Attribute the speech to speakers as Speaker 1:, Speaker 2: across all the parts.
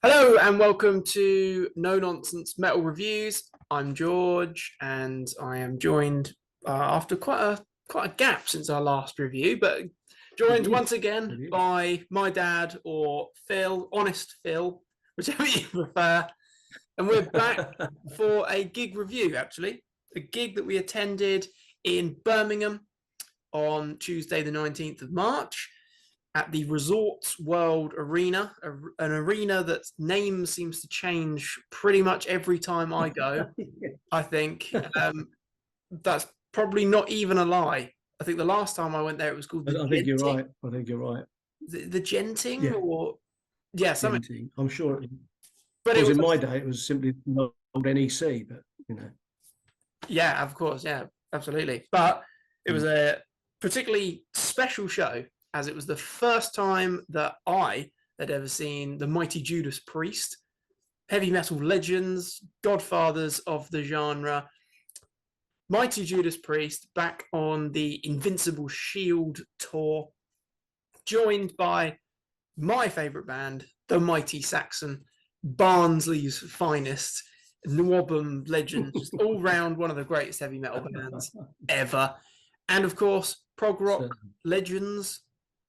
Speaker 1: Hello and welcome to No Nonsense Metal Reviews. I'm George, and I am joined after quite a gap since our last review, but joined once again by my dad or Phil, honest Phil, whichever you prefer. And we're back for a gig review, actually, a gig that we attended in Birmingham on Tuesday, the 19th of March. At the Resorts World Arena, an arena that's name seems to change pretty much every time I go. I think that's probably not even a lie. I think the last time I went there, it was called the
Speaker 2: I think you're right. I think you're right.
Speaker 1: The Genting,
Speaker 2: yeah.
Speaker 1: or something.
Speaker 2: Genting. I'm sure.
Speaker 1: But
Speaker 2: it was in my day. It was simply the old NEC, but
Speaker 1: Yeah, of course. Yeah, absolutely. But it was a particularly special show, as it was the first time that I had ever seen the mighty Judas Priest, heavy metal legends, godfathers of the genre. Mighty Judas Priest back on the Invincible Shield tour, joined by my favourite band, the mighty Saxon, Barnsley's finest, Nwabum legend, just all round one of the greatest heavy metal bands ever. And of course, prog rock legends,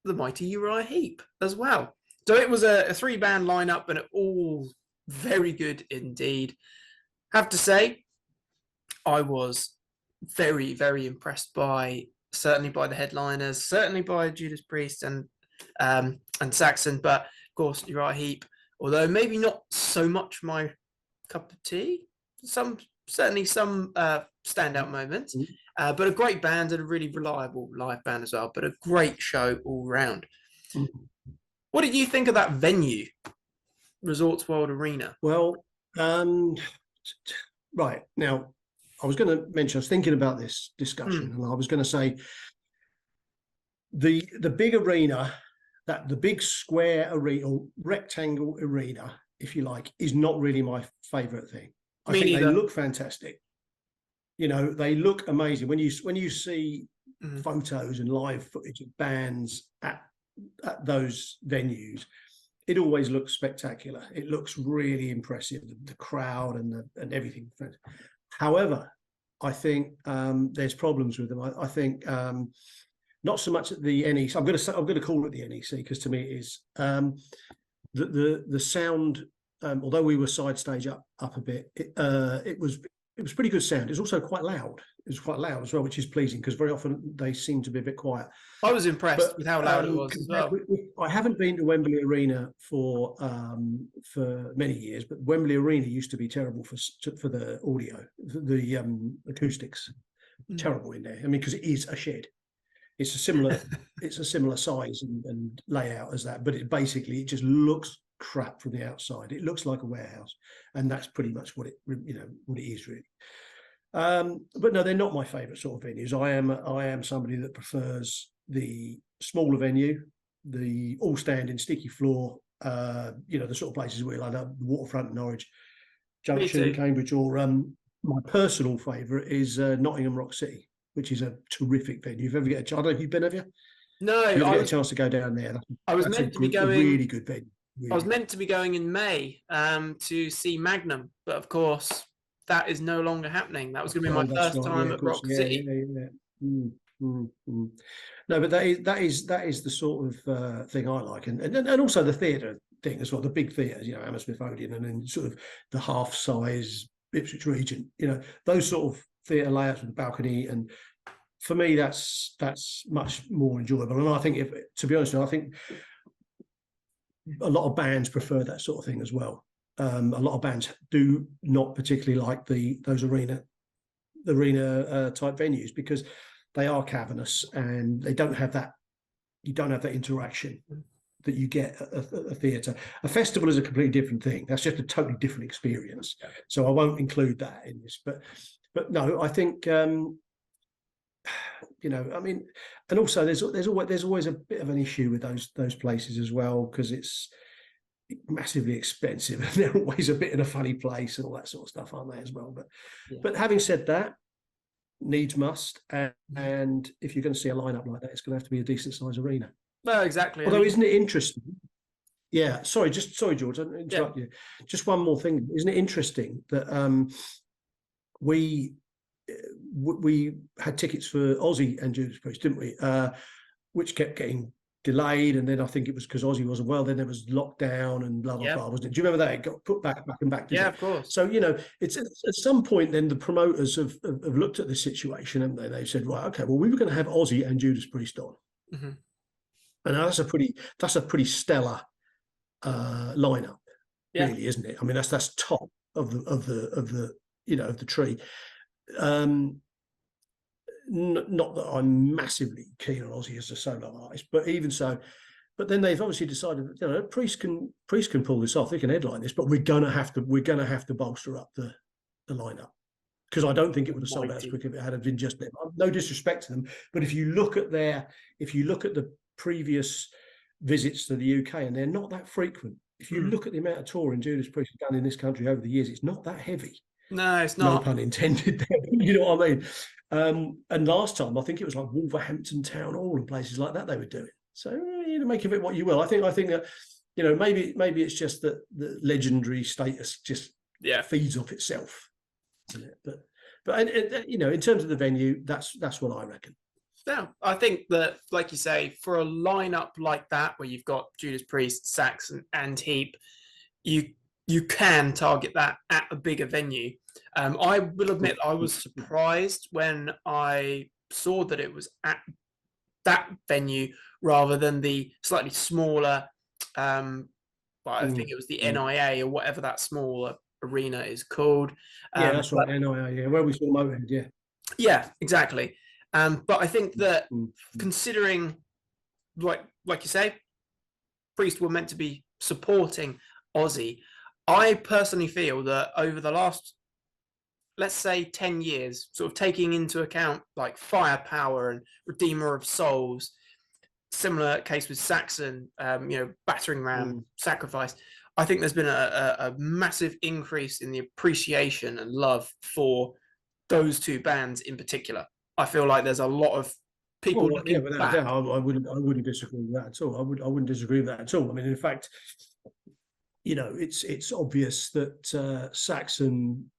Speaker 1: the mighty Uriah Heep as well. So it was a three-band lineup, and it all very good indeed. Have to say, I was very, very impressed certainly by the headliners, certainly by Judas Priest and Saxon, but of course Uriah Heep, although maybe not so much my cup of tea. Certainly some standout moments, but a great band and a really reliable live band as well. But a great show all round. What did you think of that venue, Resorts World Arena?
Speaker 2: Well, right now, I was going to mention, I was thinking about this discussion, and I was going to say the big arena, the big square arena, or rectangle arena, if you like, is not really my favourite thing. I think they look fantastic. They look amazing when you see photos and live footage of bands at those venues. It always looks spectacular. It looks really impressive, the crowd and everything. However, I think there's problems with them. I think not so much at the NEC. I'm going to call it the NEC because to me it is the sound. Although we were side stage up a bit, it was pretty good sound. It was also quite loud. It was quite loud as well, which is pleasing because very often they seem to be a bit quiet.
Speaker 1: I was impressed with how loud it was as well.
Speaker 2: I haven't been to Wembley Arena for many years, but Wembley Arena used to be terrible for the audio, the acoustics, terrible in there. I mean, because it is a shed. It's a similar size and layout as that, but it just looks crap from the outside. It looks like a warehouse, and that's pretty much what it is really. But no, they're not my favorite sort of venues. I am somebody that prefers the smaller venue, the all standing sticky floor, the sort of places where like the waterfront in Norwich, Junction, Cambridge, or my personal favorite is Nottingham Rock City, which is a terrific venue. If you ever get a chance, I don't know if you've been, have you?
Speaker 1: No,
Speaker 2: I get a chance to go down there.
Speaker 1: I was meant to be going.
Speaker 2: A really good venue. Really.
Speaker 1: I was meant to be going in May to see Magnum, but of course that is no longer happening. That was going to be my first time at Rock City.
Speaker 2: No, but that is the sort of thing I like, and also the theatre thing as well. The big theatres, Hammersmith Odeon, and then sort of the half size Ipswich Regent. Those sort of theatre layouts with the balcony, and for me that's much more enjoyable. And I think, to be honest, I think a lot of bands prefer that sort of thing as well. A lot of bands do not particularly like those arena type venues because they are cavernous and they don't have that. You don't have that interaction that you get at a theatre. A festival is a completely different thing. That's just a totally different experience. Yeah. So I won't include that in this. But no, I think I mean, and also there's always a bit of an issue with those places as well because it's massively expensive and they're always a bit in a funny place and all that sort of stuff, aren't they, as well? But having said that, needs must, and if you're going to see a lineup like that, it's going to have to be a decent sized arena.
Speaker 1: Well, exactly.
Speaker 2: Although, isn't it interesting? Yeah, sorry, George, I interrupt you. Just one more thing. Isn't it interesting that we had tickets for Ozzy and Judas Priest, didn't we? Which kept getting delayed, and then I think it was because Ozzy wasn't well. Then there was lockdown and blah blah blah, wasn't it? Do you remember that? It got put back and back.
Speaker 1: Yeah, of course.
Speaker 2: So it's at some point then the promoters have looked at the situation, and they said, right, okay, well, we were going to have Ozzy and Judas Priest on, and that's a pretty stellar lineup, really, isn't it? I mean, that's top of the tree. Not that I'm massively keen on Ozzy as a solo artist, but even so, but then they've obviously decided that Priest can pull this off. They can headline this, but we're gonna have to bolster up the lineup, because I don't think it would have sold out as quick if it had been just them. No disrespect to them, but if you look at the previous visits to the UK, and they're not that frequent. If you look at the amount of touring Judas Priest has done in this country over the years, it's not that heavy.
Speaker 1: No, it's not.
Speaker 2: No pun intended. You know what I mean? And last time, I think it was like Wolverhampton Town Hall and places like that they were doing. So make of it what you will. I think that maybe it's just that the legendary status just feeds off itself, isn't it? But in terms of the venue, that's what I reckon.
Speaker 1: Yeah, I think that, like you say, for a lineup like that, where you've got Judas Priest, Saxon, and Heep, you can target that at a bigger venue. I will admit I was surprised when I saw that it was at that venue rather than the slightly smaller, I think it was the NIA or whatever that smaller arena is called.
Speaker 2: Yeah, that's right, NIA, yeah, where we saw Motorhead, yeah.
Speaker 1: Yeah, exactly. But I think that considering, like you say, Priest were meant to be supporting Ozzy, I personally feel that over the last, let's say, 10 years, sort of taking into account like Firepower and Redeemer of Souls, similar case with Saxon, Battering Ram, Sacrifice, I think there's been a massive increase in the appreciation and love for those two bands in particular. I feel like there's a lot of people looking back.
Speaker 2: I wouldn't disagree with that at all. I wouldn't disagree with that at all. I mean, in fact, it's obvious that Saxon,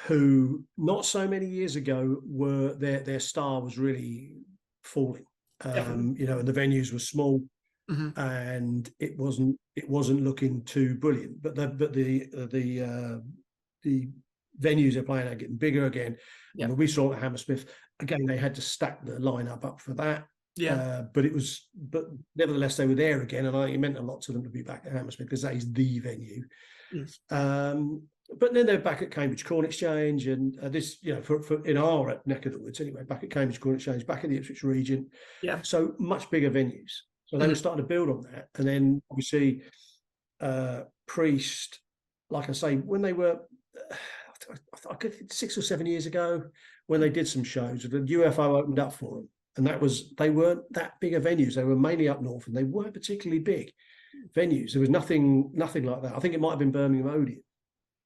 Speaker 2: who not so many years ago were their star was really falling. And the venues were small, and it wasn't looking too brilliant. But the venues they're playing are getting bigger again. I mean, we saw at Hammersmith again. They had to stack the lineup up for that. But nevertheless they were there again, and it meant a lot to them to be back at Hammersmith because that is the venue. But then they're back at Cambridge Corn Exchange, and this, for in our neck of the woods anyway, back at Cambridge Corn Exchange, back at the Ipswich region. Yeah. So much bigger venues. So they were starting to build on that, and then obviously Priest, like I say, when they were. I could 6 or 7 years ago when they did some shows, the UFO opened up for them, and they weren't that big of venues. They were mainly up north, and they weren't particularly big venues. There was nothing like that. I think it might have been Birmingham Odeon.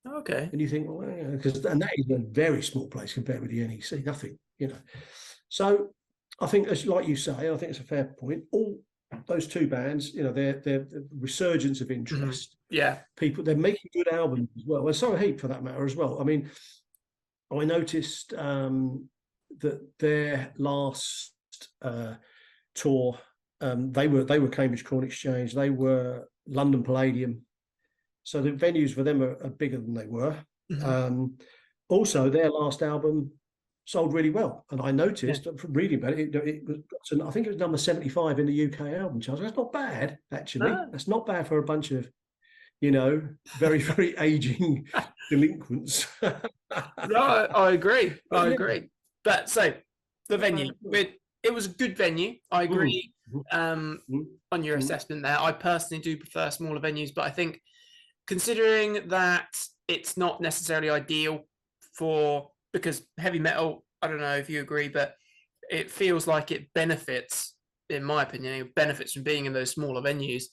Speaker 1: Okay.
Speaker 2: And you think, well, and that is a very small place compared with the NEC, nothing, So I think, as like you say, I think it's a fair point. All those two bands, their resurgence of interest.
Speaker 1: Yeah,
Speaker 2: people, they're making good albums as well, and so are Heap for that matter as well. I mean, I noticed that their last tour, they were Cambridge Corn Exchange, they were London Palladium, so the venues for them are bigger than they were. Also, their last album sold really well, and I noticed from reading about it, I think it was number 75 in the UK album charts. That's not bad, actually. That's not bad for a bunch of very, very aging delinquents.
Speaker 1: No, I agree. But so the venue, it was a good venue. I agree on your assessment there. I personally do prefer smaller venues, but I think considering that it's not necessarily ideal because heavy metal, I don't know if you agree, but it feels like it benefits, in my opinion, it benefits from being in those smaller venues.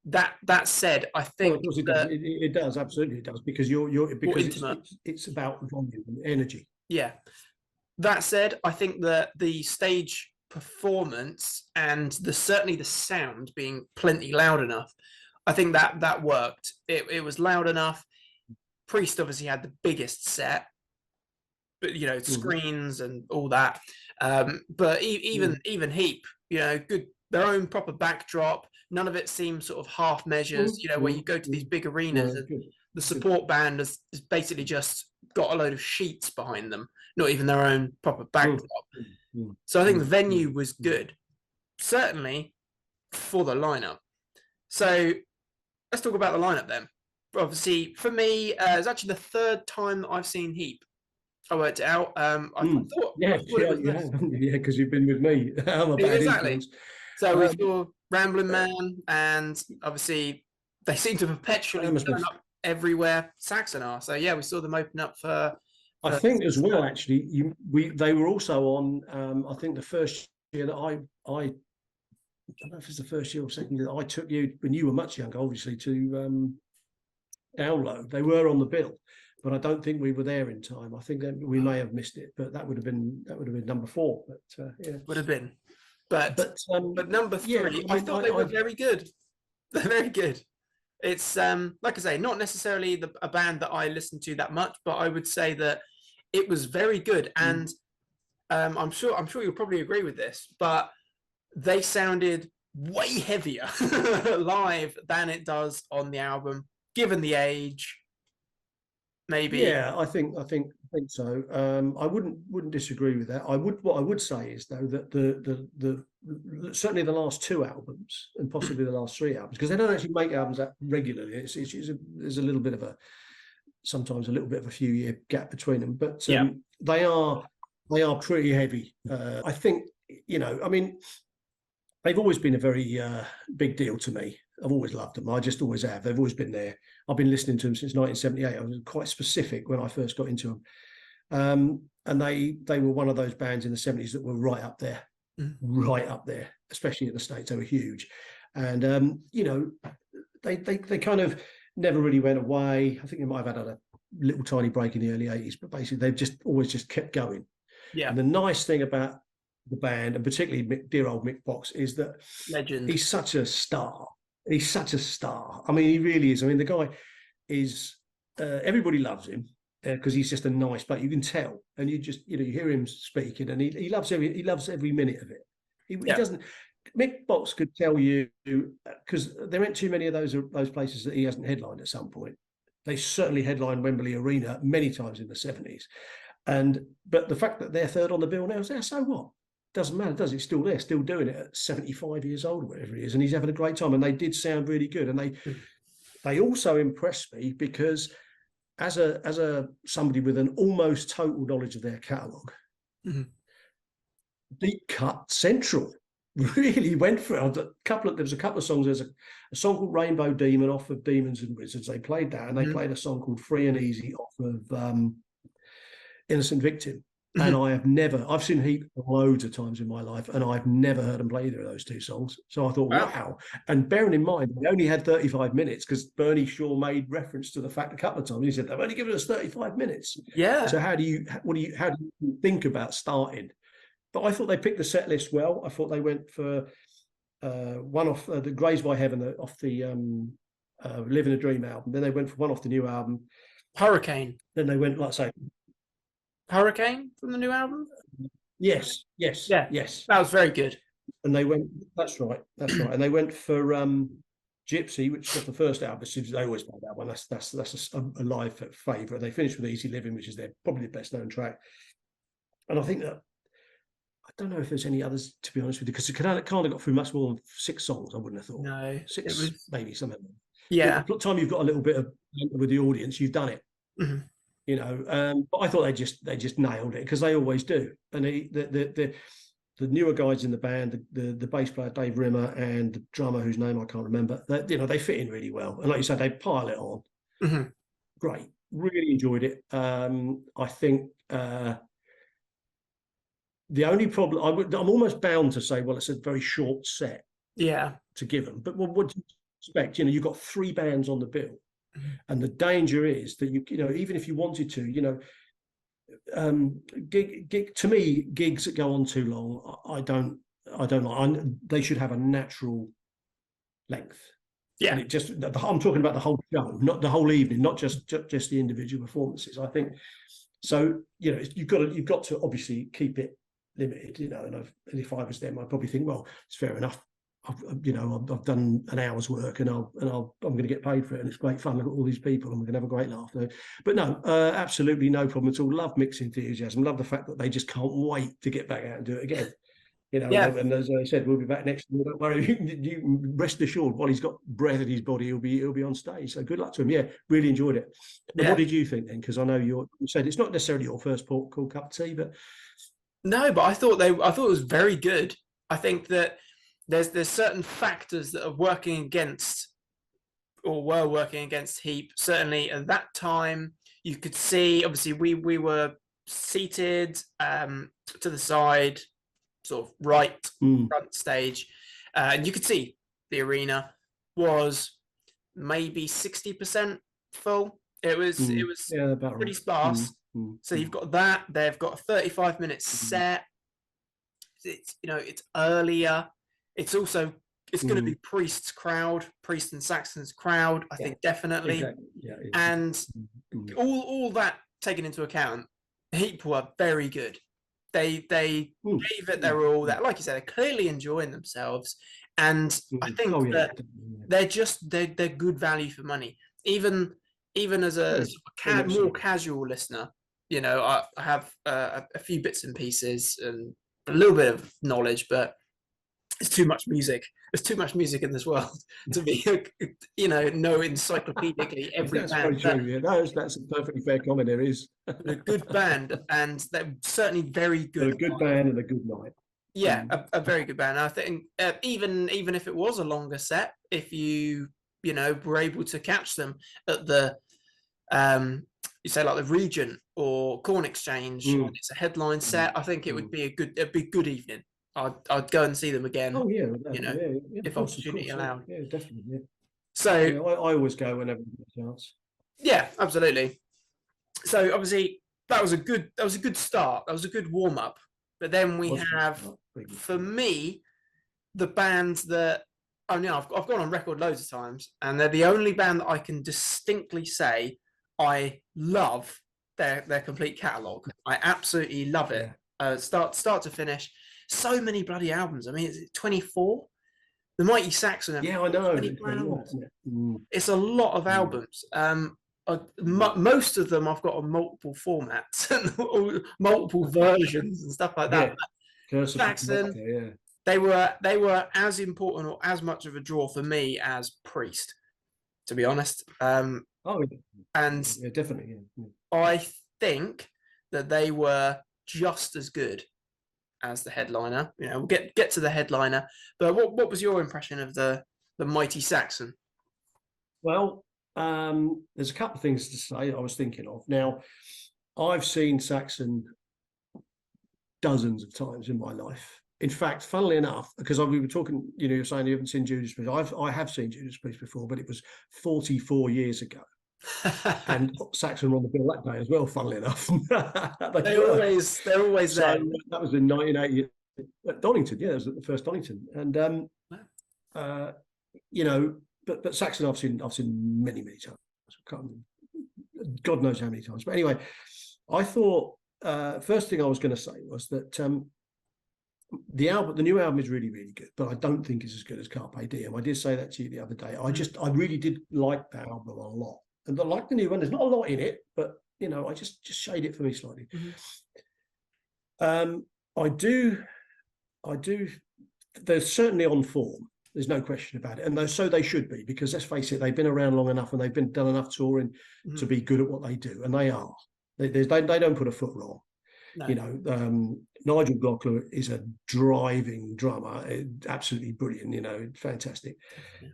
Speaker 1: That said, I think
Speaker 2: it does, absolutely it does, because it's about volume and energy.
Speaker 1: Yeah. That said, I think that the stage performance and certainly the sound being plenty loud enough, I think that worked. It was loud enough. Priest obviously had the biggest set, but screens and all that. But even Heap, good, their own proper backdrop. None of it seems sort of half measures. Where you go to these big arenas and the support band has basically just got a load of sheets behind them, not even their own proper backdrop. So I think the venue was good, certainly for the lineup. So let's talk about the lineup then. Obviously, for me, it's actually the third time that I've seen Heap. I worked it out. I thought
Speaker 2: because you've been with me. I'm a bad influence.
Speaker 1: So we saw Rambling Man, and obviously they seem to perpetually turn up everywhere Saxon are. So yeah, we saw them open up for.
Speaker 2: I think as well, actually, they were also on. I think the first year that I don't know if it's the first year or second year that I took you when you were much younger, obviously, to download. They were on the bill, but I don't think we were there in time. I think that we may have missed it, but that would have been number 4. But yeah,
Speaker 1: would have been. But number 3, I thought they were very good. They're very good. It's like I say, not necessarily a band that I listen to that much, but I would say that it was very good. And I'm sure you'll probably agree with this, but they sounded way heavier live than it does on the album, given the age. Maybe.
Speaker 2: Yeah, I think so. I wouldn't disagree with that. What I would say is though that the certainly the last 2 albums and possibly the last 3 albums, because they don't actually make albums that regularly. There's a little bit of sometimes a little bit of a few year gap between them, but they are pretty heavy. I think I mean, they've always been a very big deal to me. I've always loved them. I just always have. They've always been there. I've been listening to them since 1978. I was quite specific when I first got into them. And they were one of those bands in the 70s that were right up there, especially in the States. They were huge. And, they kind of never really went away. I think they might have had a little tiny break in the early 80s, but basically they've just always just kept going.
Speaker 1: Yeah.
Speaker 2: And the nice thing about the band, and particularly dear old Mick Box, is that
Speaker 1: legend.
Speaker 2: He's such a star. He's such a star. I mean, he really is. I mean, the guy is. Everybody loves him because he's just a nice. But you can tell, and you just you hear him speaking, and he loves every minute of it. He doesn't. Mick Box could tell you because there aren't too many of those places that he hasn't headlined at some point. They certainly headlined Wembley Arena many times in the 70s, but the fact that they're third on the bill now, so what? Doesn't matter, does it? Still there, still doing it at 75 years old, or whatever he is, and he's having a great time. And they did sound really good, and they also impressed me because as a somebody with an almost total knowledge of their catalogue, Deep Cut Central really went for it. There was a couple of songs. There's a song called Rainbow Demon off of Demons and Wizards. They played that, and they played a song called Free and Easy off of Innocent Victim. And I've seen Heap loads of times in my life, and I've never heard them play either of those 2 songs. So I thought, wow. And bearing in mind, they only had 35 minutes because Bernie Shaw made reference to the fact a couple of times. He said, they've only given us 35 minutes.
Speaker 1: Yeah.
Speaker 2: So how do you think about starting? But I thought they picked the set list well. I thought they went for one off the Graze by Heaven off the Living a Dream album. Then they went for one off the new album,
Speaker 1: Hurricane.
Speaker 2: Then they went, like I say,
Speaker 1: Hurricane from the new album?
Speaker 2: Yes.
Speaker 1: That was very good.
Speaker 2: And they went, that's right. And they went for Gypsy, which was the first album. They always play that one. That's a live favourite. They finished with Easy Living, which is probably the best known track. And I think that, I don't know if there's any others, to be honest with you, because it kind of got through much more than 6 songs, I wouldn't have thought.
Speaker 1: No.
Speaker 2: 6, maybe something.
Speaker 1: Yeah.
Speaker 2: By the time you've got a little bit of with the audience, you've done it. But I thought they just nailed it because they always do. And the newer guys in the band, the bass player Dave Rimmer and the drummer whose name I can't remember, they fit in really well. And like you said, they pile it on. Great, really enjoyed it. I think the only problem I'm almost bound to say, well, it's a very short set.
Speaker 1: Yeah, to give them.
Speaker 2: But what do you expect? You've got 3 bands on the bill. And the danger is that even if you wanted to, to me, gigs that go on too long, I don't I don't know. They should have a natural length.
Speaker 1: Yeah.
Speaker 2: And it just, I'm talking about the whole show, not the whole evening, not just the individual performances. I think so. You know, you've got to obviously keep it limited. You know, and if I was them, I'd probably think, well, it's fair enough. I've done an hour's work, and I'm going to get paid for it, and it's great fun. Look at all these people, and we're going to have a great laugh. But no, absolutely no problem at all. Love Mixed Enthusiasm. Love the fact that they just can't wait to get back out and do it again. You know,
Speaker 1: Yeah.
Speaker 2: And as I said, we'll be back next year. Don't worry. You rest assured, while he's got breath in his body, he'll be on stage. So good luck to him. Yeah, really enjoyed it. But what did you think then? Because I know you said it's not necessarily your first port call cup of tea, but
Speaker 1: no, but I thought it was very good. I think that there's certain factors that are working against, or were working against Heep. Certainly at that time, you could see, obviously we were seated to the side, sort of right front stage, and you could see the arena was maybe 60% full. It was pretty sparse. So you've got that. They've got a 35-minute set. It's it's earlier. It's also going to be Priest's crowd, Priest and Saxon's crowd. I think definitely. Exactly. Yeah, and all that taken into account, Heap were very good. They gave it their all. That, like you said, they're clearly enjoying themselves, and I think that they're good value for money. Even as a more casual listener, you know, I have a few bits and pieces and a little bit of knowledge, but it's too much music. There's too much music in this world to be, know encyclopedically every
Speaker 2: that's
Speaker 1: band.
Speaker 2: Very true. Yeah, that's a perfectly fair comment. There is
Speaker 1: a good band, and they're certainly very good.
Speaker 2: A good band and a good night.
Speaker 1: Yeah, a very good band. I think even if it was a longer set, if you were able to catch them at the you say like the Regent or Corn Exchange, and it's a headline set, I think it would be a good evening. I'd go and see them again.
Speaker 2: Oh yeah,
Speaker 1: if opportunity allowed.
Speaker 2: Yeah, definitely. Yeah.
Speaker 1: So
Speaker 2: I always go whenever I get a chance.
Speaker 1: Yeah, absolutely. So obviously that was a good start. That was a good warm up. But then we have, for me, the bands that I've gone on record loads of times, and they're the only band that I can distinctly say I love their complete catalogue. I absolutely love it, start to finish. So many bloody albums. I mean, is it 24? The Mighty Saxon.
Speaker 2: Yeah, I know.
Speaker 1: It's a lot of albums. Most of them I've got on multiple formats and multiple versions and stuff like that. Saxon, they were as important or as much of a draw for me as Priest, to be honest.
Speaker 2: And definitely. Yeah.
Speaker 1: I think that they were just as good as the headliner. We'll get to the headliner, but what was your impression of the Mighty Saxon?
Speaker 2: Well, there's a couple of things to say I was thinking of. Now, I've seen Saxon dozens of times in my life. In fact, funnily enough, because we were talking, you're saying you haven't seen Judas Priest. I have seen Judas Priest before, but it was 44 years ago. And Saxon were on the bill that day as well, funnily enough. they're always there. That was in 1980 at Donington. Yeah, it was at the first Donington. And but Saxon I've seen many times. God knows how many times. But anyway, I thought first thing I was going to say was that the new album is really, really good, but I don't think it's as good as Carpe Diem. I did say that to you the other day. I really did like that album a lot. And I like the new one. There's not a lot in it, but I just shade it for me slightly. I do. They're certainly on form. There's no question about it, and so they should be, because let's face it, they've been around long enough and they've done enough touring to be good at what they do, and they are. They don't put a foot wrong. No. Nigel Glockler is a driving drummer, absolutely brilliant. Fantastic.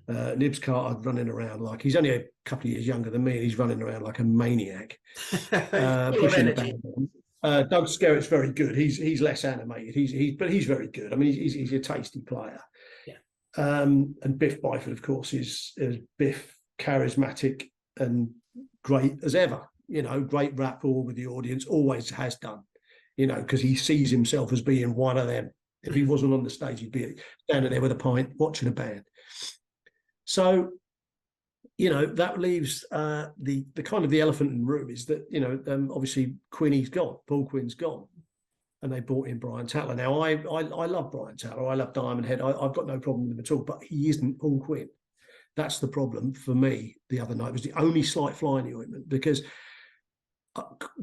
Speaker 2: Nibs Carter running around like he's only a couple of years younger than me, and he's running around like a maniac, pushing the band on. Doug Skerritt's very good. He's less animated. But he's very good. I mean, he's a tasty player. And Biff Byford, of course, is Biff, charismatic and great as ever. Great rapport with the audience, always has done. Because he sees himself as being one of them. If he wasn't on the stage, he'd be standing there with a pint watching a band. So, that leaves the kind of the elephant in the room is that, obviously Quinny's gone, Paul Quinn's gone, and they brought in Brian Tatler. Now, I love Brian Tatler. I love Diamond Head. I've got no problem with him at all, but he isn't Paul Quinn. That's the problem for me the other night. It was the only slight fly in the ointment, because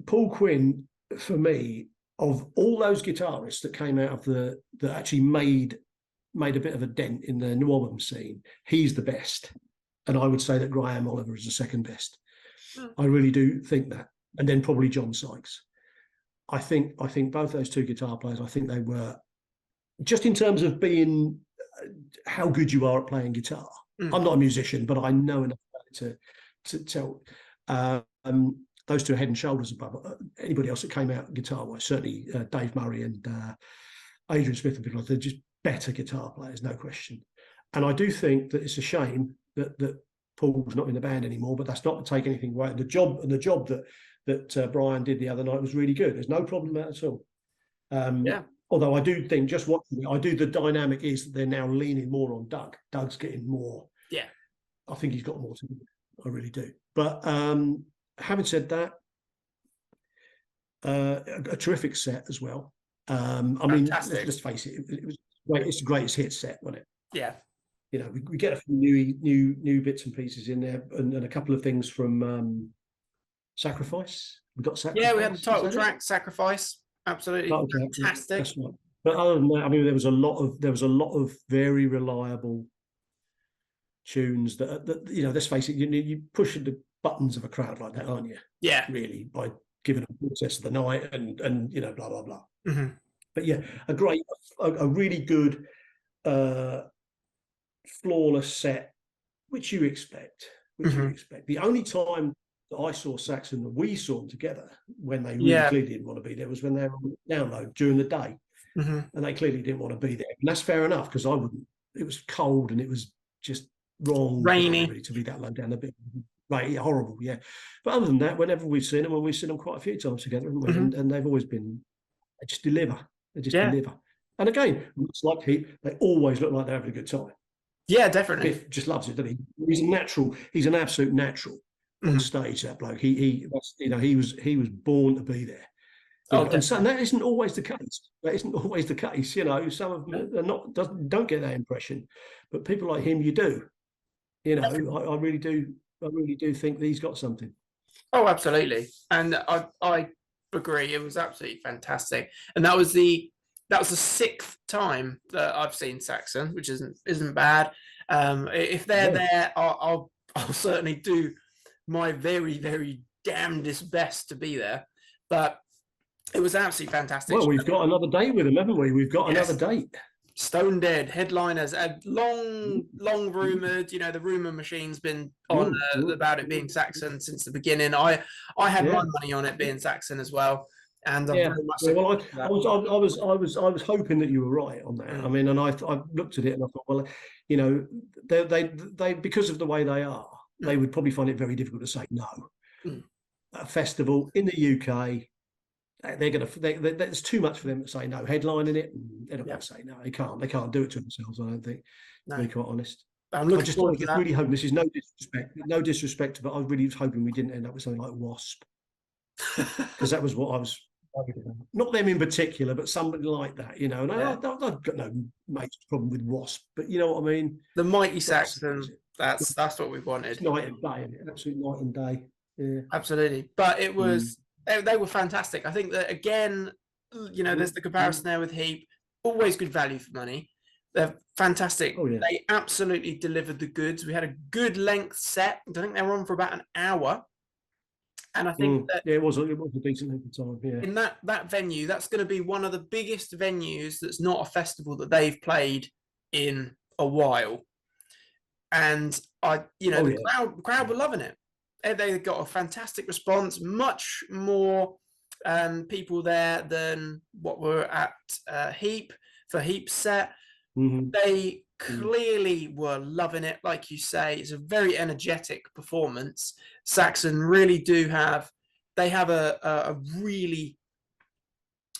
Speaker 2: Paul Quinn, for me, of all those guitarists that came out of that actually made a bit of a dent in the new album scene, he's the best. And I would say that Graham Oliver is the second best. I really do think that. And then probably John Sykes. I think both those two guitar players, I think they were, just in terms of being how good you are at playing guitar. I'm not a musician, but I know enough about it to tell. Those two are head and shoulders above anybody else that came out guitar-wise. Certainly Dave Murray and Adrian Smith and people like that. They're just better guitar players, no question. And I do think that it's a shame that Paul's not in the band anymore, but that's not to take anything away. The job that Brian did the other night was really good. There's no problem with that at all. Although I do think, just watching it, the dynamic is that they're now leaning more on Doug. Doug's getting more. Yeah. I think he's got more to do. I really do. But having said that, a terrific set as well. I mean, let's face it, it was great. It's the greatest hit set, wasn't it?
Speaker 1: Yeah.
Speaker 2: We get a few new bits and pieces in there, and a couple of things from Sacrifice. We got Sacrifice.
Speaker 1: Yeah, we had the title track, Sacrifice. Absolutely fantastic.
Speaker 2: That's right. But other than that, I mean, there was a lot of very reliable tunes that let's face it, you pushing the buttons of a crowd like that, aren't you?
Speaker 1: Yeah.
Speaker 2: Really, by giving them Princess of the Night and blah blah blah.
Speaker 1: Mm-hmm.
Speaker 2: But yeah, a really good flawless set, which you expect. The only time that I saw Saxon, that we saw them together, when they really clearly didn't want to be there, was when they were on download during the day, and they clearly didn't want to be there. And that's fair enough, because I wouldn't. It was cold and it was just wrong,
Speaker 1: rainy,
Speaker 2: really, to be that low down a bit. Right, yeah, horrible, yeah. But other than that, whenever we've seen them, and we've seen them quite a few times together, haven't we? And they've always been, they just deliver. They just deliver. And again, it's like Heep, they always look like they're having a good time.
Speaker 1: Yeah, definitely.
Speaker 2: Biff just loves it, doesn't he? He's a natural. He's an absolute natural on stage. That bloke. He was born to be there. And so that isn't always the case. That isn't always the case. Some of them are not. Don't get that impression, but people like him, you do. I really do. I really do think that he's got something.
Speaker 1: Oh, absolutely. And I agree. It was absolutely fantastic. And that was the 6th time that I've seen Saxon, which isn't bad. If they're there, I'll certainly do my very, very damnedest best to be there. But it was absolutely fantastic.
Speaker 2: Well, we've got another date with them, haven't we? We've got another date.
Speaker 1: Stone Dead headliners, long rumored. The rumor machine's been on about it being Saxon since the beginning. I had my money on it being Saxon as well. And I was hoping that you were right on that. I mean, and I looked at it and I thought, well, they because of the way they are, they would probably find it very difficult to say no. A festival in the UK, there's too much for them to say no. Headlining it, they're not going to say no. They can't do it to themselves, I don't think, to be quite honest. I really hope, this is no disrespect, but I really was hoping we didn't end up with something like Wasp, because that was what I was. Not them in particular, but somebody like that, And I've got no major problem with Wasp, but you know what I mean. The mighty Saxon. That's what we wanted.
Speaker 2: It's night and day, isn't it? Absolute night and day. Yeah, absolutely.
Speaker 1: But it was. They were fantastic. I think that again, there's the comparison there with Heep. Always good value for money. They're fantastic. Oh, yeah. They absolutely delivered the goods. We had a good length set. I think they were on for about an hour. And I think that
Speaker 2: it was a decent length of time. Yeah.
Speaker 1: In that venue, that's going to be one of the biggest venues that's not a festival that they've played in a while. And the crowd were loving it. They got a fantastic response, much more people there than what were at Heep for Heep's set. They clearly were loving it. Like you say, it's a very energetic performance. Saxon really do have, they have a really,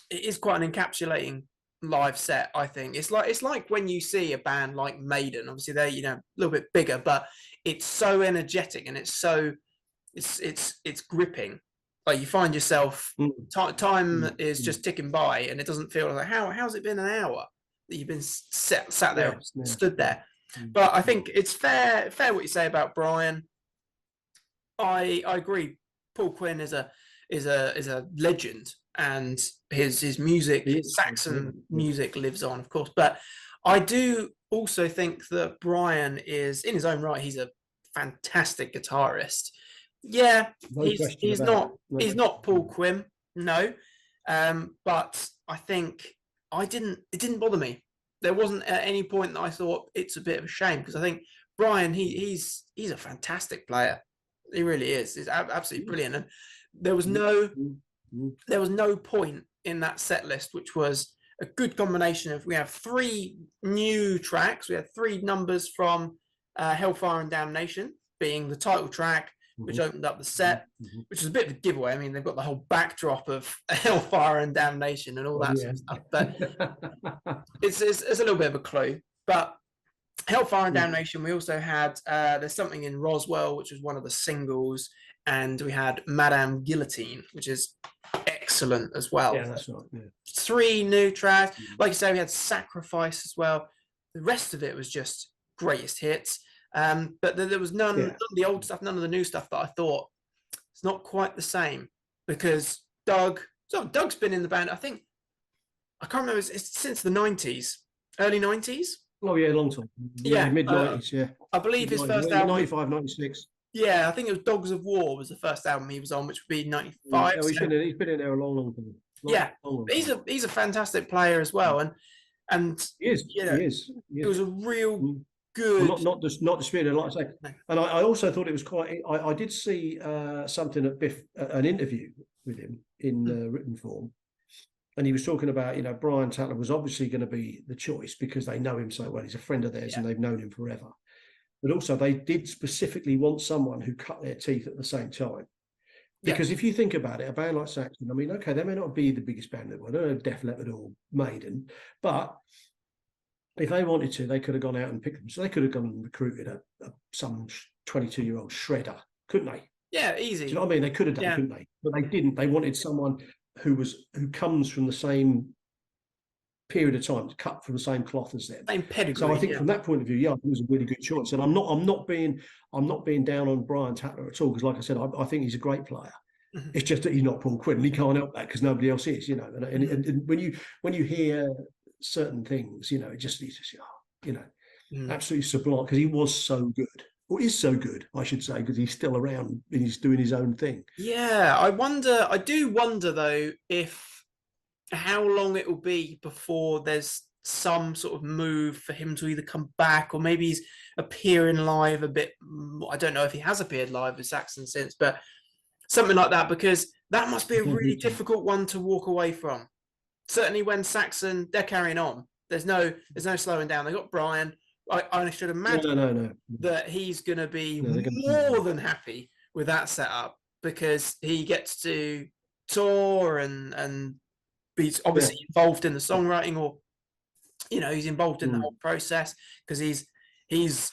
Speaker 1: it is quite an encapsulating live set. I think it's like when you see a band like Maiden. Obviously, they're a little bit bigger, but it's so energetic and it's gripping. Like you find yourself time is just ticking by, and it doesn't feel like how's it been an hour that you've been sat there, stood there. But I think it's fair what you say about Brian. I agree. Paul Quinn is a legend, and his music, Saxon music, lives on, of course. But I do also think that Brian is, in his own right, he's a fantastic guitarist. Yeah, he's not Paul Quinn, no. But I think it didn't bother me. There wasn't at any point that I thought it's a bit of a shame, because I think Brian, he's a fantastic player. He really is. He's absolutely brilliant. And there was no point in that set list which was a good combination of, we have 3 new tracks. We have 3 numbers from Hellfire and Damnation, being the title track, which opened up the set, which is a bit of a giveaway. I mean, they've got the whole backdrop of Hellfire and Damnation and all that sort of stuff, but it's a little bit of a clue. But Hellfire and Damnation, we also had There's Something in Roswell, which was one of the singles, and we had Madame Guillotine, which is excellent as well.
Speaker 2: Yeah, that's right. Yeah.
Speaker 1: 3 new tracks. Like you say, we had Sacrifice as well. The rest of it was just greatest hits. But there was none of the old stuff, none of the new stuff that I thought it's not quite the same, because Doug's been in the band, I think, I can't remember, it's since the 90s, early 90s.
Speaker 2: Oh yeah, a long time. Yeah, mid-90s, yeah.
Speaker 1: I believe his first album,
Speaker 2: 95, 96.
Speaker 1: Yeah, I think it was Dogs of War was the first album he was on, which would be 95.
Speaker 2: Yeah, he's been in there a long time.
Speaker 1: Long time. He's a fantastic player as well, and
Speaker 2: he is.
Speaker 1: It was a real good.
Speaker 2: Not disputed, like I say. And I also thought it was quite. I did see something at Biff, an interview with him in written form, and he was talking about, Brian Tatler was obviously going to be the choice because they know him so well. He's a friend of theirs and they've known him forever. But also they did specifically want someone who cut their teeth at the same time. Because if you think about it, a band like Saxon, I mean, okay, they may not be the biggest band in the world, they're Def Leppard or Maiden, but if they wanted to, they could have gone out and picked them. So they could have gone and recruited some 22-year-old shredder, couldn't they?
Speaker 1: Yeah, easy.
Speaker 2: Do you know what I mean? They could have done, couldn't they? But they didn't. They wanted someone who comes from the same period of time, cut from the same cloth as them.
Speaker 1: Same pedigree.
Speaker 2: So I think from that point of view, I think it was a really good choice. And I'm not being down on Brian Tatler at all, because like I said, I think he's a great player. It's just that he's not Paul Quinn, and he can't help that because nobody else is, And when you hear certain things, it just absolutely sublime, because he was so good. Or is so good, I should say, because he's still around and he's doing his own thing.
Speaker 1: Yeah, I do wonder though how long it will be before there's some sort of move for him to either come back, or maybe he's appearing live a bit. I don't know if he has appeared live with Saxon since, but something like that, because that must be a really difficult one to walk away from. Certainly when Saxon, they're carrying on. There's no slowing down. They got Brian. I should imagine that he's going to be more than happy with that setup, because he gets to tour and he's obviously involved in the songwriting, or he's involved in the whole process, because he's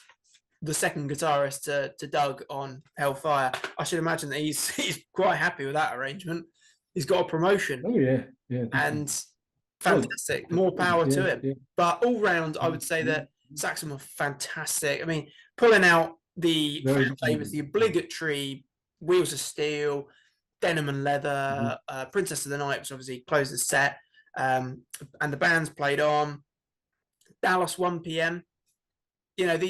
Speaker 1: the second guitarist to Doug on Hellfire. I should imagine that he's quite happy with that arrangement. He's got a promotion.
Speaker 2: Oh yeah,
Speaker 1: and fantastic. More power to him. Yeah. But all round, I would say that Saxon were fantastic. I mean, pulling out the favourites, the obligatory Wheels of Steel, Denim and Leather, Princess of the Night, which obviously closed the set, and the bands played on. Dallas 1 p.m. That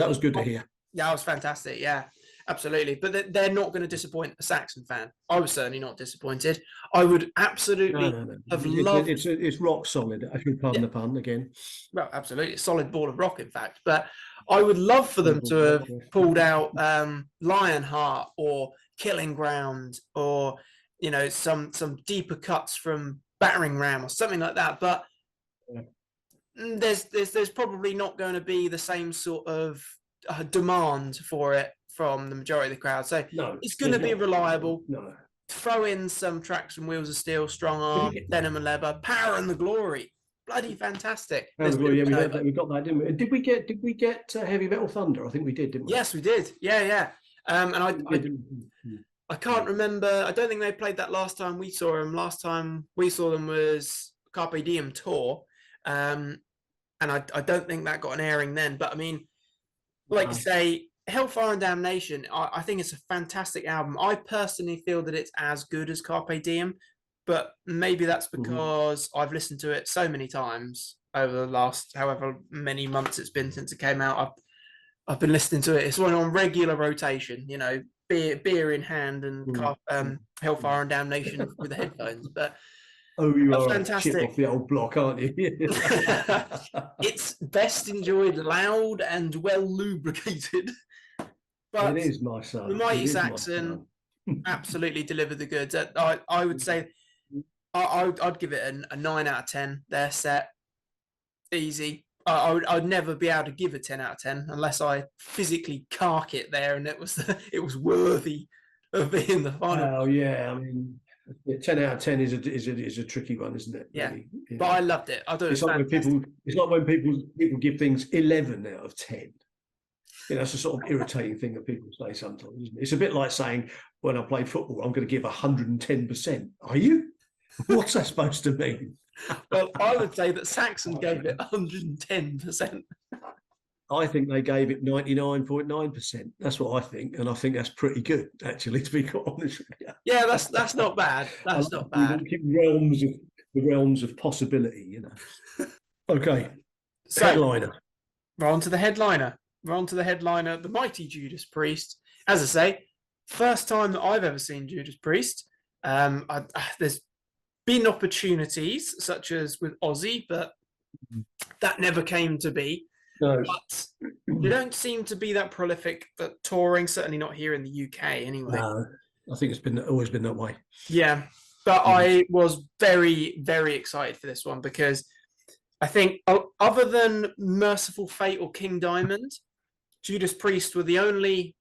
Speaker 1: was good to hear. Yeah, that was fantastic. Yeah, absolutely. But they're not going to disappoint a Saxon fan. I was certainly not disappointed. I would absolutely have loved.
Speaker 2: It's rock solid. I should pardon the pun again.
Speaker 1: Well, absolutely, solid ball of rock, in fact. But I would love for them to have pulled out Lionheart or Killing Ground, or some deeper cuts from Battering Ram or something like that. But there's probably not going to be the same sort of demand for it from the majority of the crowd. So it's going to be reliable. Throw in some tracks from Wheels of Steel, Strong Arm, Denim and Leather, Power and the Glory. bloody fantastic.
Speaker 2: Oh, well, yeah, we heard that. We got that, didn't we? Did we get Heavy Metal Thunder? I think we did, didn't we?
Speaker 1: Yes, we did. Yeah. And I can't remember. I don't think they played that last time we saw them. Last time we saw them was Carpe Diem tour, and I don't think that got an airing then. But I mean, like you say, Hellfire and Damnation, I think it's a fantastic album. I personally feel that it's as good as Carpe Diem, but maybe that's because I've listened to it so many times over the last however many months it's been since it came out. I've been listening to it. It's on regular rotation, you know, beer in hand and Hellfire and Damnation with the headphones. But
Speaker 2: you are
Speaker 1: fantastic.
Speaker 2: A chip off the old block, aren't you?
Speaker 1: It's best enjoyed loud and well lubricated. But
Speaker 2: it is, my son.
Speaker 1: The Mighty Saxon absolutely delivered the goods. I would say I'd give it a 9 out of 10. Their set, easy. I'd never be able to give a 10 out of 10 unless I physically cark it there and it was worthy of being the final.
Speaker 2: Oh yeah, I mean, 10 out of 10 is a tricky one, isn't it?
Speaker 1: Yeah,
Speaker 2: really?
Speaker 1: But I loved it. I thought
Speaker 2: it's like when people give things 11 out of 10. You know, it's a sort of irritating thing that people say sometimes, isn't it? It's a bit like saying, when I play football, I'm going to give 110%. Are you? What's that supposed to mean?
Speaker 1: Well, I would say that Saxon gave it 110%.
Speaker 2: I think they gave it 99.9%. That's what I think, and I think that's pretty good, actually, to be quite honest with you.
Speaker 1: Yeah, that's not bad. That's not bad.
Speaker 2: The realms of possibility, you know. Okay,
Speaker 1: so,
Speaker 2: headliner.
Speaker 1: We're on to the headliner. The Mighty Judas Priest. As I say, first time that I've ever seen Judas Priest. There's been opportunities such as with Ozzy, but that never came to be.
Speaker 2: No.
Speaker 1: But they don't seem to be that prolific at touring, certainly not here in the UK anyway.
Speaker 2: No, I think it's always been that way.
Speaker 1: Yeah, but I was very, very excited for this one because I think other than Merciful Fate or King Diamond, Judas Priest were the only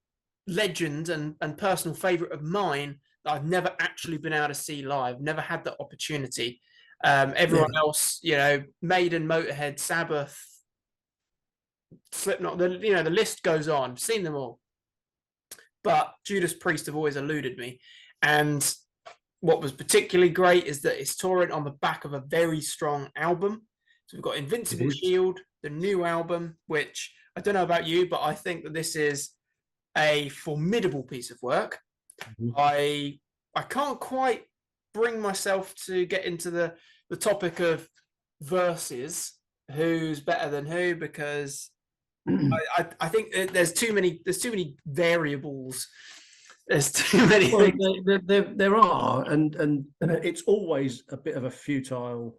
Speaker 1: legend and personal favourite of mine that I've never actually been able to see live, never had that opportunity. Everyone else, you know, Maiden, Motorhead, Sabbath, Slipknot, the list goes on. Seen them all. But Judas Priest have always eluded me. And what was particularly great is that it's touring on the back of a very strong album. So we've got Invincible Shield, the new album, which I don't know about you, but I think that this is a formidable piece of work. I can't quite bring myself to get into the topic of verses, who's better than who, because I think there's too many variables. There's too many things.
Speaker 2: There are, and it's always a bit of a futile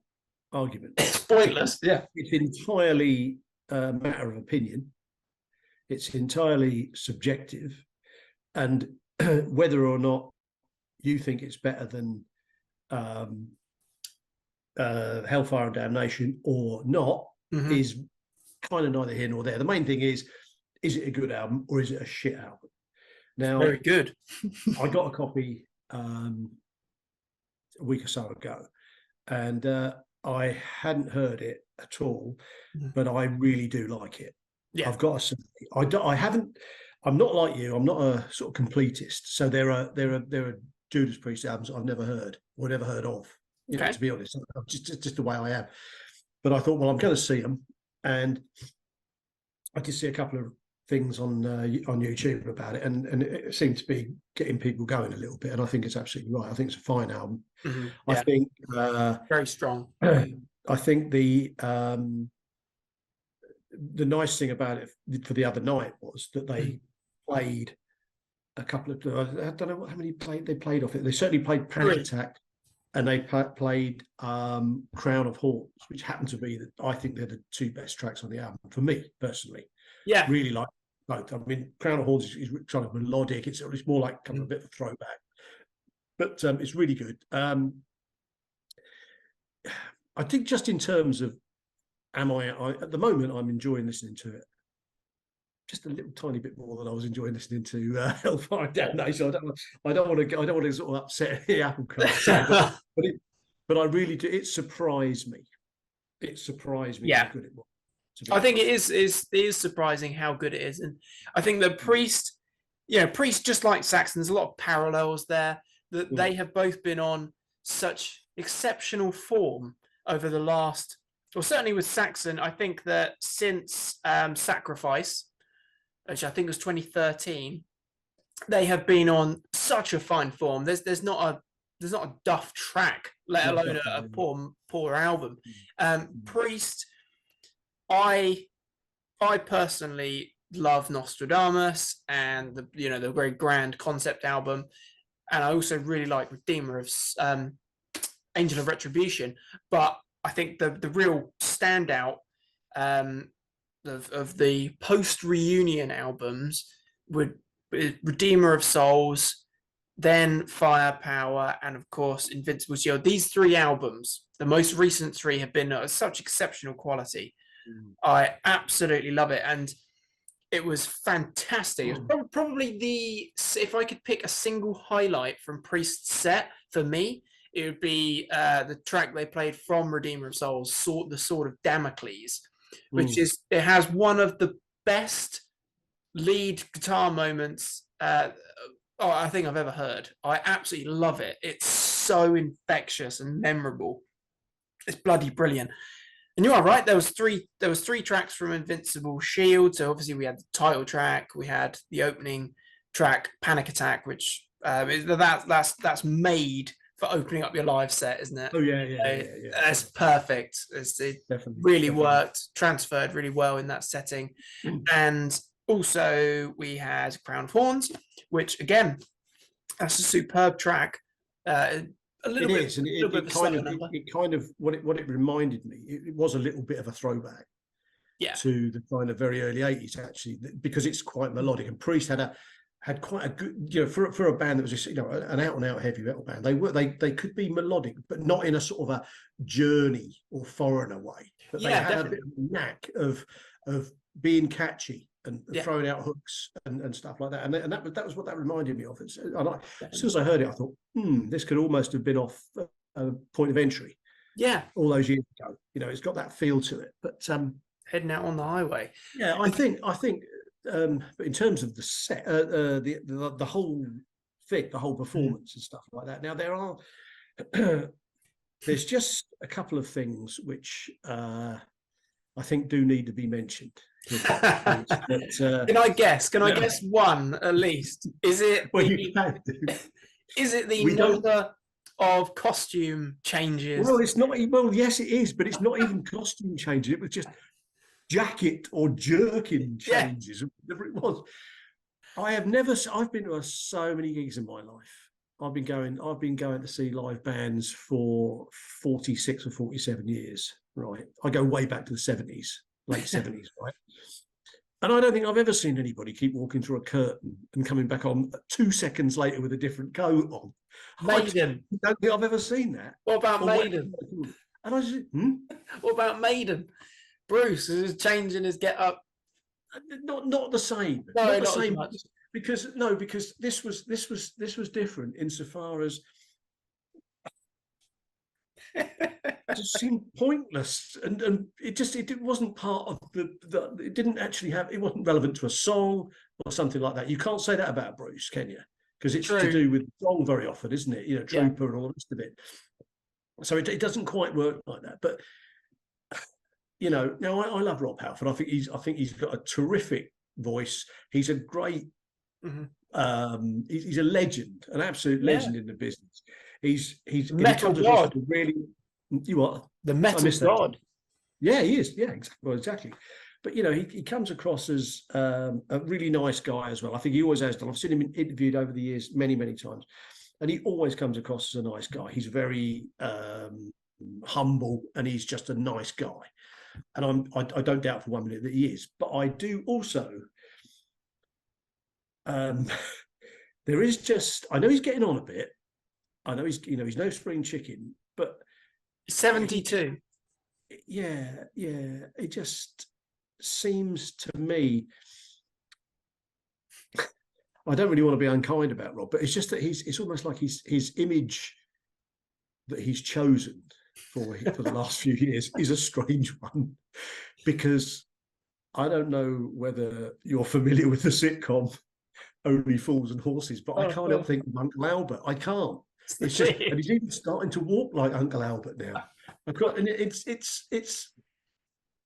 Speaker 2: argument.
Speaker 1: It's pointless. Yeah,
Speaker 2: it's entirely a matter of opinion. It's entirely subjective, and whether or not you think it's better than Hellfire and Damnation or not is kind of neither here nor there. The main thing is it a good album or is it a shit album? Now,
Speaker 1: very good.
Speaker 2: I got a copy a week or so ago, and I hadn't heard it at all, but I really do like it. Yeah. I've got to say, I'm not like you. I'm not a sort of completist. So there are Judas Priest albums I've never heard or never heard of. You know, to be honest, just the way I am. But I thought, well, I'm going to see them, and I did see a couple of things on YouTube about it, and it seemed to be getting people going a little bit. And I think it's absolutely right. I think it's a fine album.
Speaker 1: Yeah.
Speaker 2: I think
Speaker 1: very strong.
Speaker 2: I think the nice thing about it for the other night was that they played a couple of, I don't know how many they played off it. They certainly played Panic Attack, and they played Crown of Horns, which happened to be I think they're the two best tracks on the album for me personally.
Speaker 1: Yeah,
Speaker 2: really like both. I mean, Crown of Horns is kind of melodic. It's more like kind of a bit of a throwback, but it's really good. I think just in terms of I at the moment I'm enjoying listening to it just a little tiny bit more than I was enjoying listening to Hellfire and Damnation. I don't want to sort of upset the apple cart, but I really do. It surprised me it surprised me
Speaker 1: Yeah.
Speaker 2: how good it was.
Speaker 1: I think it is surprising how good it is. And I think that Priest, Priest, just like Saxon, there's a lot of parallels there, that they have both been on such exceptional form over the last, well, certainly with Saxon, I think that since Sacrifice, which I think was 2013, they have been on such a fine form. There's not a duff track, let alone a poor album. Priest, I personally love Nostradamus and the very grand concept album, and I also really like Redeemer of Angel of Retribution. But I think the real standout of the post reunion albums would be Redeemer of Souls, then Firepower, and of course Invincible Shield. These three albums, the most recent three, have been of such exceptional quality. I absolutely love it, and it was fantastic. It was probably if I could pick a single highlight from Priest's set for me, it would be the track they played from Redeemer of Souls, the Sword of Damocles, which it has one of the best lead guitar moments I think I've ever heard. I absolutely love it. It's so infectious and memorable. It's bloody brilliant. And you are right. There was three tracks from Invincible Shield. So obviously we had the title track, we had the opening track, Panic Attack, which that's made for opening up your live set, isn't it?
Speaker 2: Oh yeah.
Speaker 1: That's perfect. It really worked, transferred really well in that setting. And also we had Crown of Horns, which again, that's a superb track.
Speaker 2: It kind of what it reminded me. It was a little bit of a throwback, to the kind of very early 80s, actually, because it's quite melodic. And Priest had quite a good, for a band that was just, an out and out heavy metal band. They could be melodic, but not in a sort of a Journey or Foreigner way. But they had a bit of a knack of being catchy and throwing out hooks and stuff like that. And that was what that reminded me of. As soon as I heard it, I thought, this could almost have been off a Point of Entry.
Speaker 1: Yeah.
Speaker 2: All those years ago. It's got that feel to it. But
Speaker 1: heading out on the highway.
Speaker 2: Yeah, I think but in terms of the set, the whole thing, the whole performance and stuff like that. Now there's just a couple of things which I think do need to be mentioned.
Speaker 1: Can I guess? Can I guess one at least? Is it? Is it the number of costume changes?
Speaker 2: Well, it's not. Well, yes, it is, but it's not even costume changes. It was just jacket or jerkin changes, whatever it was. I've been to so many gigs in my life. I've been going to see live bands for 46 or 47 years. Right, I go way back to the 70s. Late 70s, right? And I don't think I've ever seen anybody keep walking through a curtain and coming back on 2 seconds later with a different coat on.
Speaker 1: Maiden.
Speaker 2: I don't think I've ever seen that.
Speaker 1: What about Maiden?
Speaker 2: And I said,
Speaker 1: What about Maiden? Bruce is changing his get up.
Speaker 2: Not the same.
Speaker 1: No,
Speaker 2: not the
Speaker 1: not
Speaker 2: same.
Speaker 1: As much.
Speaker 2: Because this was different insofar as it just seemed pointless, and it wasn't part of it didn't actually it wasn't relevant to a song or something like that. You can't say that about Bruce, can you? Because it's to do with the song very often, isn't it? Trooper and all the rest of it. So it doesn't quite work like that. But now I love Rob Halford. I think he's got a terrific voice. He's a great he's a legend, an absolute legend in the business. He's
Speaker 1: metal god.
Speaker 2: Really, you are
Speaker 1: the metal god.
Speaker 2: Yeah, he is. Yeah, exactly. But he comes across as a really nice guy as well. I think he always has done. I've seen him interviewed over the years many, many times, and he always comes across as a nice guy. He's very humble, and he's just a nice guy. And I don't doubt for 1 minute that he is. But I do also. There is just. I know he's getting on a bit. I know he's no spring chicken, but
Speaker 1: 72.
Speaker 2: Yeah. It just seems to me. I don't really want to be unkind about Rob, but it's just that it's almost like his image that he's chosen for the last few years is a strange one, because I don't know whether you're familiar with the sitcom Only Fools and Horses, but I can't help thinking of Uncle Albert. I can't. It's just, and he's even starting to walk like Uncle Albert now. And it's.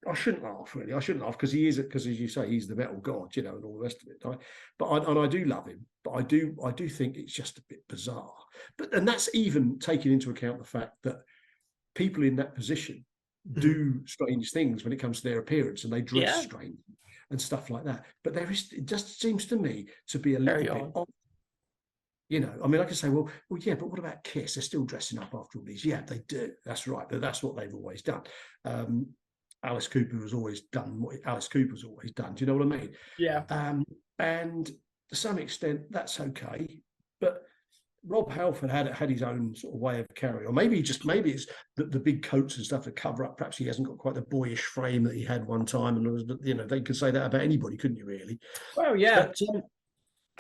Speaker 2: I shouldn't laugh, really. I shouldn't laugh because he is, because as you say, he's the metal god, you know, and all the rest of it. I do love him, but I do think it's just a bit bizarre. And that's even taking into account the fact that people in that position do strange things when it comes to their appearance, and they dress strange and stuff like that. But it just seems to me to be a little bit odd. You know, I mean, I can say, well, yeah, but what about Kiss? They're still dressing up after all these. Yeah, they do. That's right. But that's what they've always done. Alice Cooper has always done what Alice Cooper's always done. Do you know what I mean?
Speaker 1: Yeah.
Speaker 2: And to some extent, that's okay. But Rob Halford had his own sort of way of carrying, or maybe it's the big coats and stuff to cover up. Perhaps he hasn't got quite the boyish frame that he had one time, and you know, they could say that about anybody, couldn't you? Really?
Speaker 1: Well, yeah.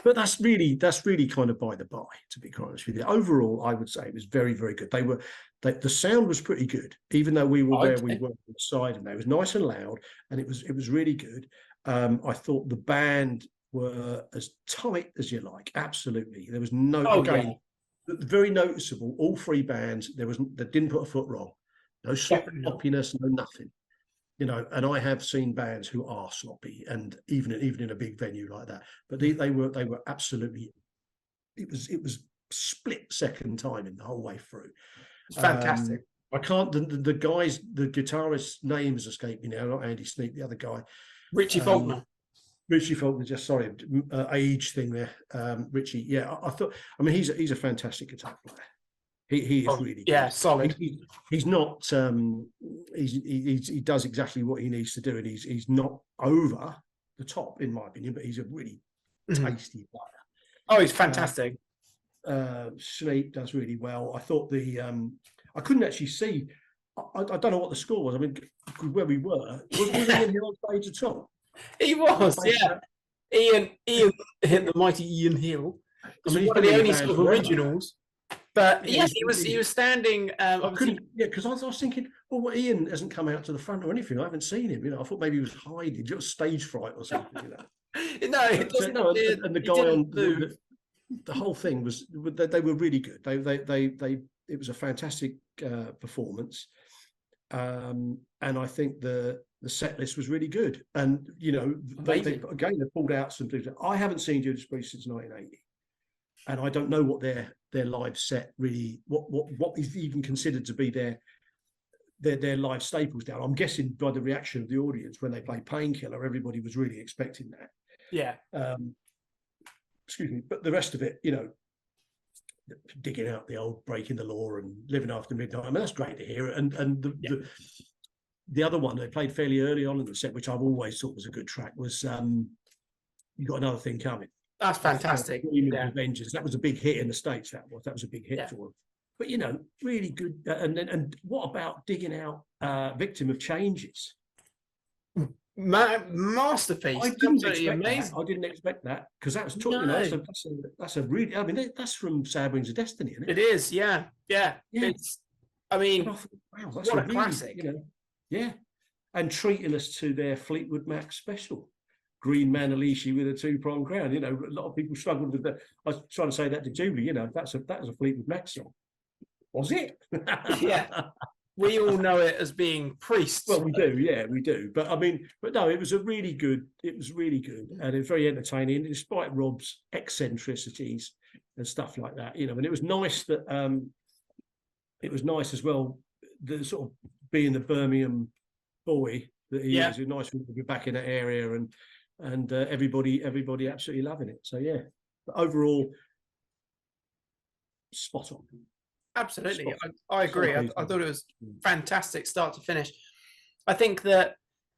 Speaker 2: But that's really kind of by the by, to be quite honest with you. Overall, I would say it was very, very good. The sound was pretty good, even though we were where we were on the side, and it was nice and loud, and it was really good. I thought the band were as tight as you like. Absolutely, there was no very noticeable. All three bands, they didn't put a foot wrong. No sloppiness, no nothing. You know, and I have seen bands who are sloppy, and even in a big venue like that. But they were absolutely. It was split second timing the whole way through.
Speaker 1: It's fantastic.
Speaker 2: I can't. The guys, the guitarist's name has escaped me now. Not Andy Sneap, the other guy,
Speaker 1: Richie Faulkner.
Speaker 2: Richie Faulkner. Just sorry, age thing there. Richie. Yeah, I thought. I mean, he's a fantastic guitar player. He is really good.
Speaker 1: Yeah, solid.
Speaker 2: He's not. He does exactly what he needs to do, and he's not over the top, in my opinion. But he's a really tasty player.
Speaker 1: Oh, he's fantastic.
Speaker 2: Snape does really well. I thought I couldn't actually see. I don't know what the score was. I mean, where we were, was he in the on stage at all?
Speaker 1: He was, yeah. Ian hit the mighty Ian Hill. I mean, he's one of the only sort of originals. But yes, he was standing.
Speaker 2: Because I was thinking, well, Ian hasn't come out to the front or anything. I haven't seen him. You know, I thought maybe he was hiding. It was stage fright or something. You know. And the guy on the whole thing was they were really good. It was a fantastic performance, and I think the set list was really good. And you know, they pulled out some things. I haven't seen Judas Priest since 1980. And I don't know what their live set really, what is even considered to be their live staples down. I'm guessing by the reaction of the audience when they played Painkiller, everybody was really expecting that.
Speaker 1: Yeah.
Speaker 2: Excuse me, but the rest of it, you know, digging out the old Breaking the Law and Living After Midnight. I mean, that's great to hear. And the other one they played fairly early on in the set, which I've always thought was a good track, was You Got Another Thing Coming.
Speaker 1: That's fantastic.
Speaker 2: Avengers. That was a big hit in the States. That was a big hit for them. But you know, really good. And what about digging out Victim of Changes?
Speaker 1: Masterpiece.
Speaker 2: I didn't expect that because that was that's a really. I mean, that's from Sad Wings of Destiny, isn't it?
Speaker 1: It is. Yeah. It's. I mean,
Speaker 2: wow, that's
Speaker 1: what a classic.
Speaker 2: You know, yeah, and treating us to their Fleetwood Mac special. Green Manalishi with a two-pronged crown. You know, a lot of people struggled with that. I was trying to say that to Julie. You know, that was a Fleetwood Mac song. Was it?
Speaker 1: Yeah. We all know it as being Priest.
Speaker 2: Well, we do, yeah, we do. But I mean, no, it was really good, and it was very entertaining, despite Rob's eccentricities and stuff like that. You know, and it was nice that it was nice as well, the sort of being the Birmingham boy that he is. It was nice for him to be back in that area and everybody absolutely loving it. So yeah, but overall, spot on.
Speaker 1: Absolutely, I agree. I thought it was fantastic, start to finish. I think that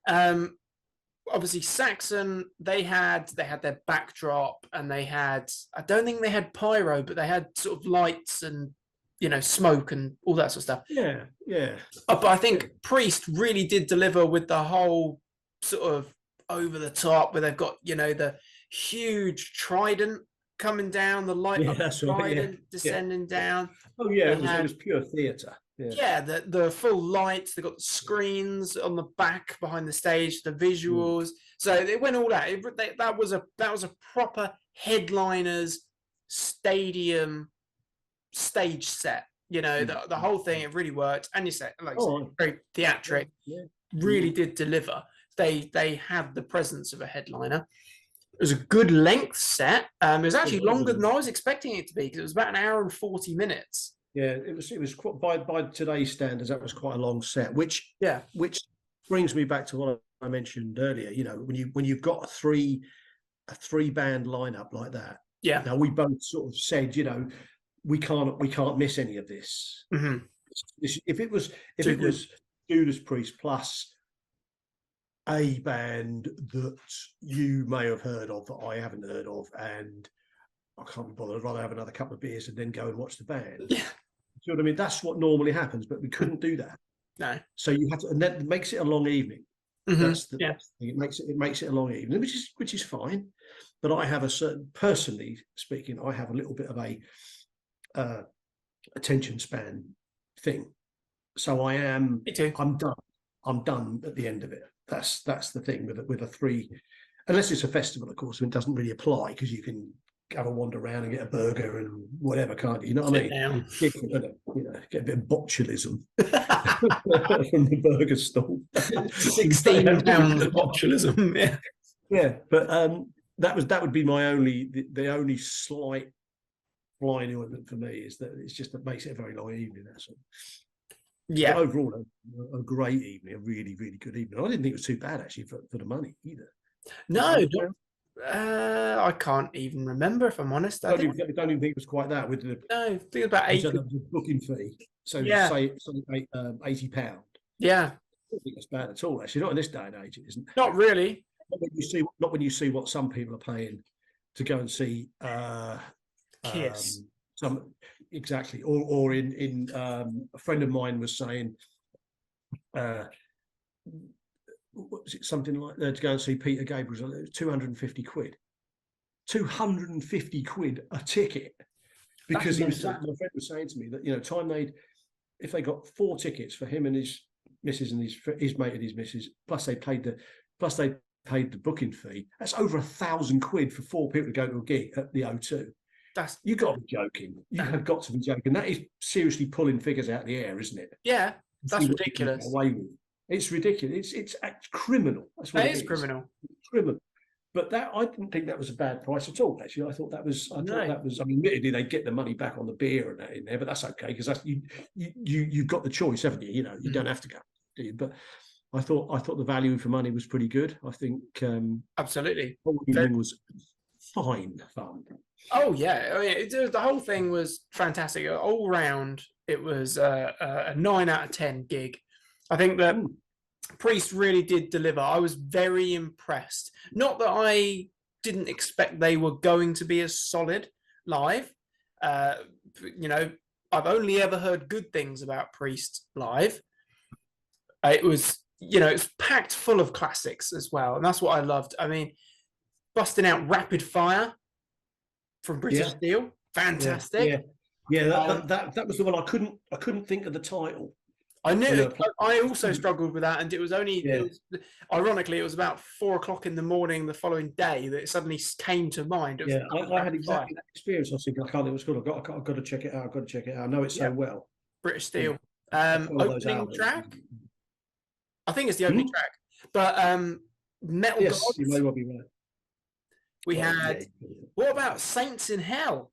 Speaker 1: obviously Saxon, they had their backdrop, and I don't think they had pyro, but they had sort of lights and, you know, smoke and all that sort of stuff.
Speaker 2: Yeah.
Speaker 1: But I think Priest really did deliver with the whole sort of over the top, where they've got, you know, the huge trident coming down, the light up the trident descending down.
Speaker 2: Oh yeah, it was pure theatre.
Speaker 1: Yeah, the full lights. They got the screens on the back behind the stage, the visuals. So it went all out. That was a proper headliners stadium stage set. You know, the whole thing. It really worked. And you said, like, very theatric. Really did deliver. They had the presence of a headliner. It was a good length set. It was actually longer than I was expecting it to be, because it was about an hour and 40 minutes.
Speaker 2: Yeah, it was quite, by today's standards, that was quite a long set. Which brings me back to what I mentioned earlier. You know, when you've got a three band lineup like that.
Speaker 1: Yeah.
Speaker 2: Now we both sort of said, you know, we can't miss any of this.
Speaker 1: Mm-hmm.
Speaker 2: If it was Judas Priest plus a band that you may have heard of that I haven't heard of, and I can't be bothered, I'd rather have another couple of beers and then go and watch the band.
Speaker 1: Yeah.
Speaker 2: You know what I mean? That's what normally happens, but we couldn't do that.
Speaker 1: No.
Speaker 2: So you have to, and that makes it a long evening.
Speaker 1: Mm-hmm.
Speaker 2: That's the thing. It makes it a long evening, which is fine. But I have personally speaking, I have a little bit of a attention span thing. So I am.
Speaker 1: Me too.
Speaker 2: I'm done. I'm done at the end of it. That's the thing with a three, unless it's a festival, of course, it doesn't really apply, because you can have a wander around and get a burger and whatever, can't you? You know what I mean? You know, get a bit of botulism from the burger stall.
Speaker 1: 16 pounds of botulism. Yeah.
Speaker 2: Yeah, but that would be the only slight flying element for me, is that it's just that makes it a very long evening. That's all.
Speaker 1: Yeah.
Speaker 2: But overall, a great evening, a really, really good evening. I didn't think it was too bad actually for the money either.
Speaker 1: No, I can't even remember, if I'm honest.
Speaker 2: I don't even think it was quite that. With the
Speaker 1: I think about
Speaker 2: the booking fee. So say something like £80.
Speaker 1: Yeah,
Speaker 2: I don't think that's bad at all. Actually, not in this day and age, it isn't.
Speaker 1: Not really.
Speaker 2: Not when you see what some people are paying to go and see
Speaker 1: Kiss.
Speaker 2: Exactly, or in a friend of mine was saying, what was it, something like that, to go and see Peter Gabriel, it was 250 quid. 250 quid a ticket, because my friend was saying to me that, you know, if they got 4 tickets for him and his missus and his mate and his missus, plus they paid the booking fee, that's over 1,000 quid for 4 people to go to a gig at the O2. You got to be joking. You have got to be joking. That is seriously pulling figures out of the air, isn't it?
Speaker 1: Yeah, that's ridiculous.
Speaker 2: It's ridiculous. It's criminal. That's what it is.
Speaker 1: Criminal.
Speaker 2: It's criminal. But I didn't think that was a bad price at all. Actually, I thought that was. I mean, admittedly, they get the money back on the beer and that in there, but that's okay, because that's you've got the choice, haven't you? You know, you don't have to go, do you? But I thought the value for money was pretty good. I think
Speaker 1: absolutely.
Speaker 2: The whole evening was fine fun.
Speaker 1: Oh yeah, I mean, the whole thing was fantastic. All round, it was a 9 out of 10 gig. I think that Priest really did deliver. I was very impressed. Not that I didn't expect they were going to be as solid live. You know, I've only ever heard good things about Priest live. It was, you know, it's packed full of classics as well, and that's what I loved. I mean, busting out Rapid Fire from British Steel, fantastic.
Speaker 2: That was the one I couldn't think of the title.
Speaker 1: I knew. I also struggled with that, and it was only. Ironically, it was about 4 o'clock in the morning the following day that it suddenly came to mind.
Speaker 2: I had exactly that experience. I was thinking, I can't think what's called. I've got to check it out. I know it so well.
Speaker 1: British Steel. Opening track. I think it's the opening track, but Metal Gods.
Speaker 2: You may well be right.
Speaker 1: We had. What about Saints in Hell?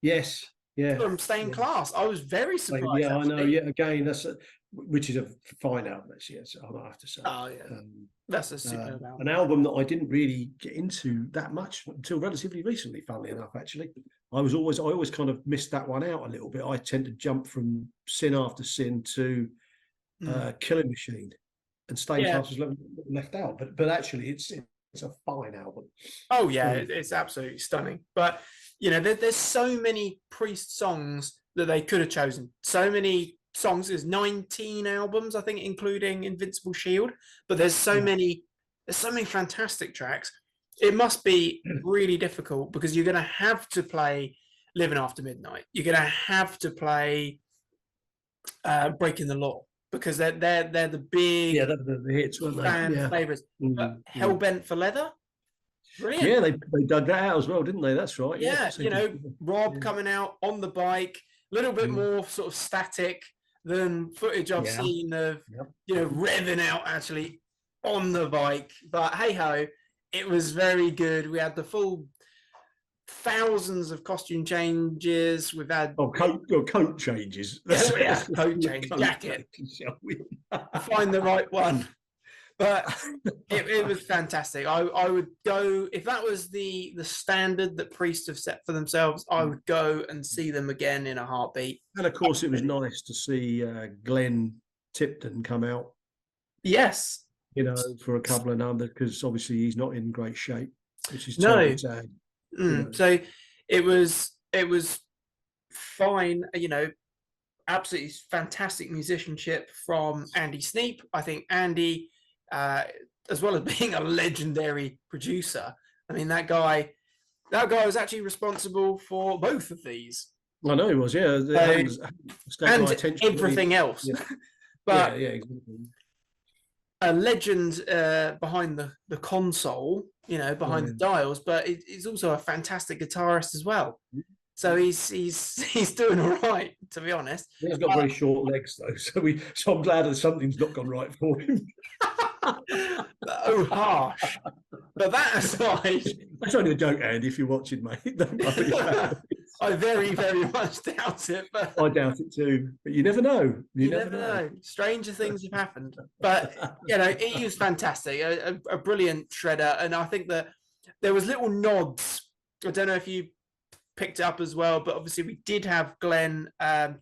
Speaker 2: Yes. Yeah.
Speaker 1: From Stained Class. I was very surprised.
Speaker 2: Yeah, actually. I know. Yeah, again, which is a fine album, actually. Yes, I have to say.
Speaker 1: Oh yeah. That's a superb album.
Speaker 2: An album that I didn't really get into that much until relatively recently, funnily enough, actually. I always kind of missed that one out a little bit. I tend to jump from Sin After Sin to Killing Machine, and Stained Class was left out. But actually, it's a fine album.
Speaker 1: Oh yeah, it's absolutely stunning. But you know, there's so many Priest songs that they could have chosen. So many songs. There's 19 albums, I think, including Invincible Shield. But there's so many fantastic tracks. It must be really difficult, because you're going to have to play Living After Midnight. You're going to have to play Breaking the Law, because they're the big
Speaker 2: the hits, weren't they?
Speaker 1: fan
Speaker 2: Yeah.
Speaker 1: favorites. But
Speaker 2: Mm.
Speaker 1: Hellbent for Leather, brilliant.
Speaker 2: Yeah, they dug that out as well, didn't they? That's right.
Speaker 1: Yeah,
Speaker 2: So
Speaker 1: you know, Rob
Speaker 2: yeah.
Speaker 1: coming out on the bike, a little bit more sort of static than footage I've seen of, you know, revving out actually on the bike. But hey ho, it was very good. We had the full thousands of costume changes. We've had
Speaker 2: coat changes.
Speaker 1: coat change, jacket.
Speaker 2: Changes, shall we?
Speaker 1: Find the right one. But it was fantastic. I would go, if that was the standard that Priest have set for themselves, I would go and see them again in a heartbeat.
Speaker 2: And of course, it was nice to see Glenn Tipton come out.
Speaker 1: Yes,
Speaker 2: you know, for a couple of numbers, because obviously he's not in great shape, which is
Speaker 1: no.
Speaker 2: sad.
Speaker 1: So it was fine. You know, absolutely fantastic musicianship from Andy Sneap. I think Andy, as well as being a legendary producer, I mean that guy was actually responsible for both of these.
Speaker 2: I know he was, yeah.
Speaker 1: And everything else.
Speaker 2: Yeah.
Speaker 1: But
Speaker 2: yeah, exactly.
Speaker 1: A legend behind the console, you know, behind the dials, but he's also a fantastic guitarist as well. So he's doing all right, to be honest.
Speaker 2: He's got very short legs though, so I'm glad that something's not gone right for him.
Speaker 1: Oh, harsh. But that aside,
Speaker 2: that's only a joke, Andy. If you're watching, mate, don't worry about it.
Speaker 1: I very, very much doubt it. But
Speaker 2: I doubt it too. But you never know.
Speaker 1: You never know. Stranger things have happened. But you know, he was fantastic, a brilliant shredder, and I think that there was little nods. I don't know if you picked it up as well, but obviously we did have Glenn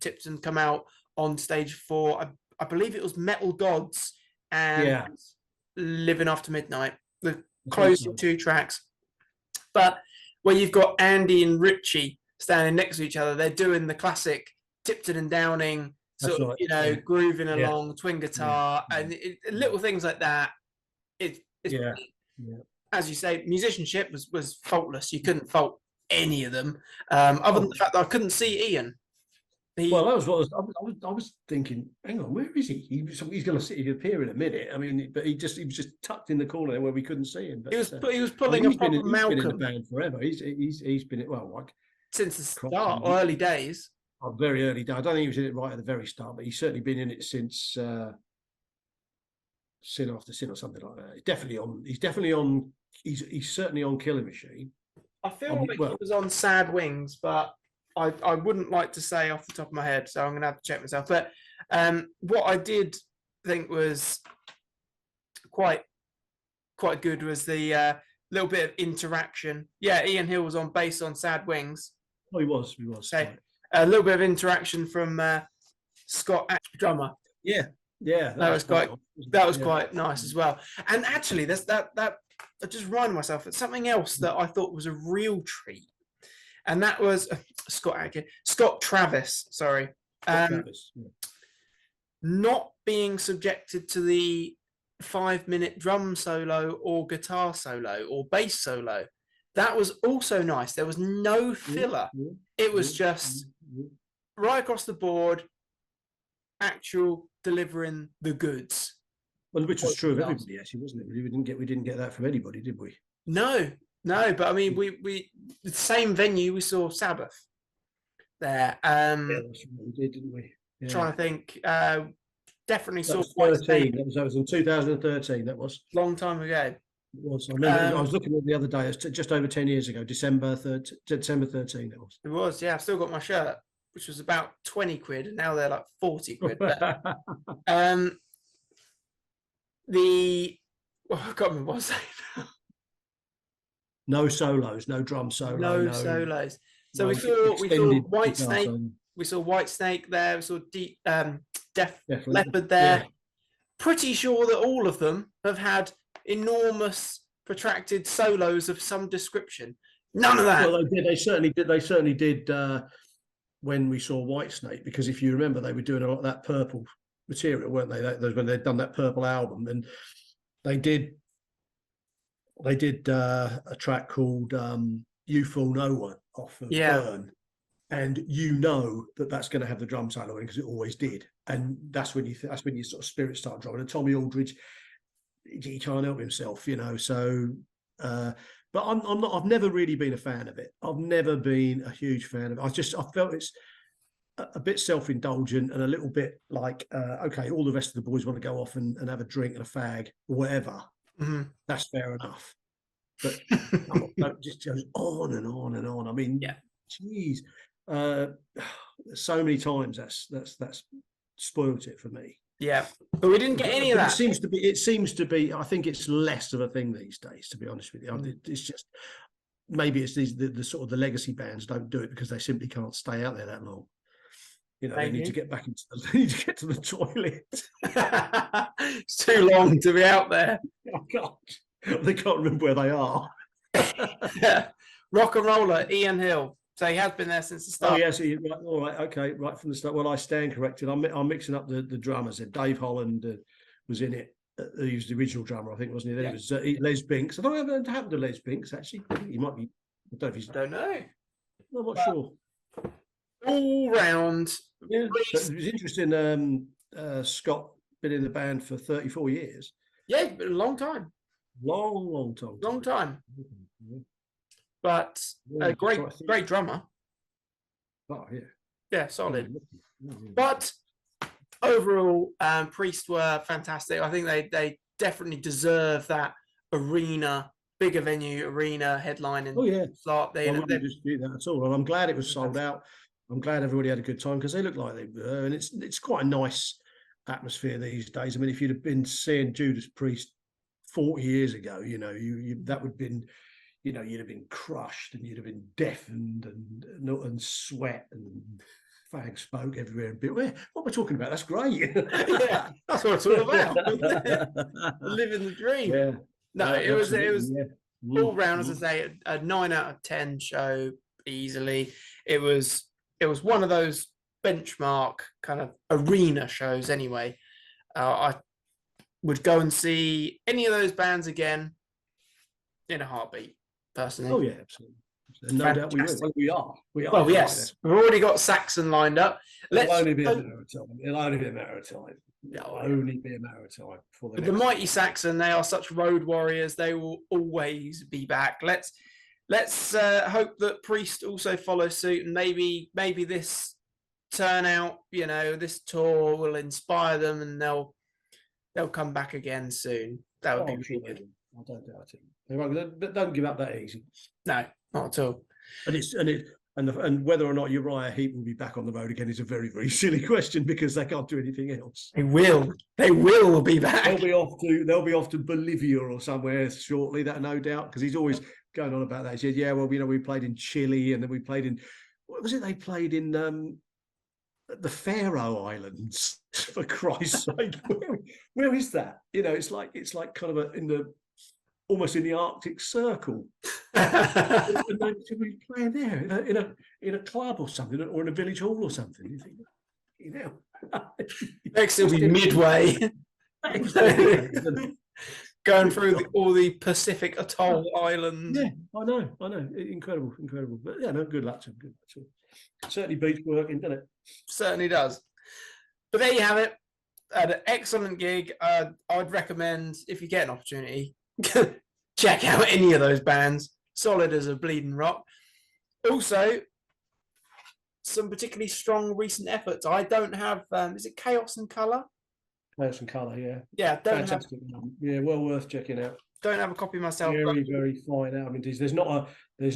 Speaker 1: Tipton come out on stage for, I believe it was Metal Gods and Living After Midnight, the closing two tracks. But where you've got Andy and Richie standing next to each other, they're doing the classic Tipton and Downing sort of, you know, grooving along, twin guitar, and little things like that. It's as you say, musicianship was faultless. You couldn't fault any of them, other than the fact that I couldn't see Ian.
Speaker 2: Well, that was what I was thinking. Hang on, where is he? He's going to appear in a minute. I mean, but he was just tucked in the corner where we couldn't see him. But,
Speaker 1: he was pulling a proper Malcolm.
Speaker 2: He's been in the band forever. He's been like
Speaker 1: since the start, early days.
Speaker 2: Oh, very early days. I don't think he was in it right at the very start, but he's certainly been in it since Sin After Sin or something like that. He's definitely on. He's certainly on Killing Machine.
Speaker 1: I feel like he was on Sad Wings, but I wouldn't like to say off the top of my head, so I'm going to have to check myself. But what I did think was quite good was the little bit of interaction. Yeah, Ian Hill was on bass on Sad Wings.
Speaker 2: Oh, he was.
Speaker 1: Okay. Right. A little bit of interaction from Scott, drummer.
Speaker 2: Yeah.
Speaker 1: That was quite nice as well. And actually, there's that I just reminded myself of something else that I thought was a real treat, and that was Scott Travis. Sorry,
Speaker 2: Travis.
Speaker 1: Not being subjected to the 5-minute drum solo or guitar solo or bass solo. That was also nice. There was no filler. It was just right across the board, actual delivering the goods.
Speaker 2: Well, which was true of everybody, actually, wasn't it? We didn't get that from anybody, did we?
Speaker 1: No. But I mean, we the same venue we saw Sabbath there.
Speaker 2: Yeah, that's what we did, didn't we? Yeah.
Speaker 1: Trying to think. Definitely saw
Speaker 2: Whitesnake. That was in 2013. That was
Speaker 1: long time ago.
Speaker 2: It was. I remember. I was looking at it the other day. It's just over 10 years ago. December 13. It was.
Speaker 1: It was. Yeah, I've still got my shirt, which was about 20 quid, and now they're like 40 quid. But, I can't remember what I was saying.
Speaker 2: No solos, no drum solo,
Speaker 1: no solos. So we saw Whitesnake. We saw Whitesnake there. We saw Def Leppard there. Yeah. Pretty sure that all of them have had enormous, protracted solos of some description. None of that.
Speaker 2: Well, they did. They certainly did. When we saw Whitesnake, because if you remember, they were doing a lot of that purple material, weren't they? That when they'd done that purple album, and they did a track called "You Fool No One" off of Burn, and you know that's going to have the drum solo in because it always did, and that's when you sort of spirits start dropping. And Tommy Aldridge, he can't help himself, you know. So, but I'm not. I've never really been a fan of it. I've never been a huge fan of it. I felt it's a bit self-indulgent and a little bit like, okay, all the rest of the boys want to go off and have a drink and a fag or whatever.
Speaker 1: Mm-hmm.
Speaker 2: That's fair enough. But it just goes on and on and on. I mean,
Speaker 1: yeah,
Speaker 2: geez, so many times that's spoiled it for me.
Speaker 1: Yeah, but we didn't get any of that.
Speaker 2: It seems to be. I think it's less of a thing these days, to be honest with you. It's just maybe it's the sort of the legacy bands don't do it because they simply can't stay out there that long. You know, they need to get back into they need to get to the toilet.
Speaker 1: It's too long to be out there.
Speaker 2: Oh God. They can't remember where they are.
Speaker 1: Rock and roller, Ian Hill. So he has been there since the start.
Speaker 2: Oh, yes. Right, all right. Okay. Right from the start. Well, I stand corrected. I'm mixing up the drummers. Dave Holland was in it. He was the original drummer, I think, wasn't he? Then it was Les Binks. I don't know what happened to Les Binks, actually. He might be. I don't know if he's.
Speaker 1: Don't know.
Speaker 2: I'm not sure.
Speaker 1: All round.
Speaker 2: Yeah. So it was interesting. Scott been in the band for 34 years.
Speaker 1: Yeah, it's been a long time.
Speaker 2: Long time.
Speaker 1: Long time.
Speaker 2: Yeah.
Speaker 1: But a great drummer.
Speaker 2: Oh, yeah.
Speaker 1: Yeah, solid. But overall, Priest were fantastic. I think they definitely deserve that bigger venue arena headlining slot. They
Speaker 2: wouldn't dispute that at all. And I'm glad it was sold out. I'm glad everybody had a good time because they look like they were. And it's quite a nice atmosphere these days. I mean, if you'd have been seeing Judas Priest 40 years ago, you know, that would have been, you know, you'd have been crushed and you'd have been deafened and sweat and fag smoke everywhere. And what am I talking about? That's great.
Speaker 1: Yeah, that's what it's all about. Living the dream.
Speaker 2: Yeah.
Speaker 1: No, it was all round, as I say, a 9 out of 10 show easily. It was one of those benchmark kind of arena shows anyway. I would go and see any of those bands again in a heartbeat, personally.
Speaker 2: Oh, yeah, absolutely. No doubt we will. Well, we are.
Speaker 1: Well, yes. We've already got Saxon lined up.
Speaker 2: It'll only be a matter of time. It'll only be a matter of time. Before
Speaker 1: the mighty Saxon, they are such road warriors. They will always be back. Let's hope that Priest also follows suit, and maybe this turnout, you know, this tour will inspire them, and they'll come back again soon. That would be really good.
Speaker 2: I don't doubt it. They don't give up that easy.
Speaker 1: No, not at all.
Speaker 2: And whether or not Uriah Heep will be back on the road again is a very, very silly question because they can't do anything else.
Speaker 1: They will be back.
Speaker 2: They'll be off to Bolivia or somewhere shortly, that no doubt, because he's always going on about that. He said, yeah, well, you know, we played in Chile and then we played in, what was it they played in the Faroe Islands, for Christ's sake. Where is that? You know, it's like kind of almost in the Arctic Circle. Should we play there in a club or something, or in a village hall or something? You think, you know,
Speaker 1: next it'll be Midway, going through all the Pacific Atoll Islands.
Speaker 2: Yeah, I know, incredible. But yeah, no, good luck to him. Certainly beats working, doesn't it?
Speaker 1: Certainly does. But there you have it. An excellent gig. I'd recommend, if you get an opportunity, check out any of those bands. Solid as a bleeding rock. Also, some particularly strong recent efforts. I don't have. Is it Chaos and Colour?
Speaker 2: Chaos and Colour, yeah.
Speaker 1: Yeah,
Speaker 2: fantastic. Yeah, well worth checking out.
Speaker 1: Don't have a copy myself.
Speaker 2: Very, very fine album. There's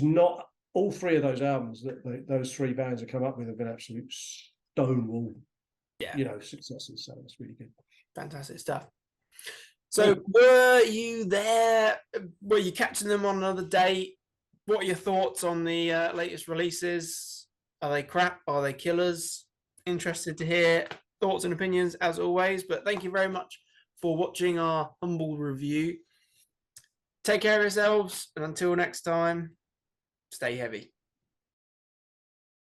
Speaker 2: not all three of those albums that those three bands have come up with have been absolute stonewall. Yeah, you know, successes. So that's really good.
Speaker 1: Fantastic stuff. So were you there? Were you catching them on another date? What are your thoughts on the latest releases? Are they crap? Are they killers? Interested to hear thoughts and opinions as always. But thank you very much for watching our humble review. Take care of yourselves, and until next time, stay heavy.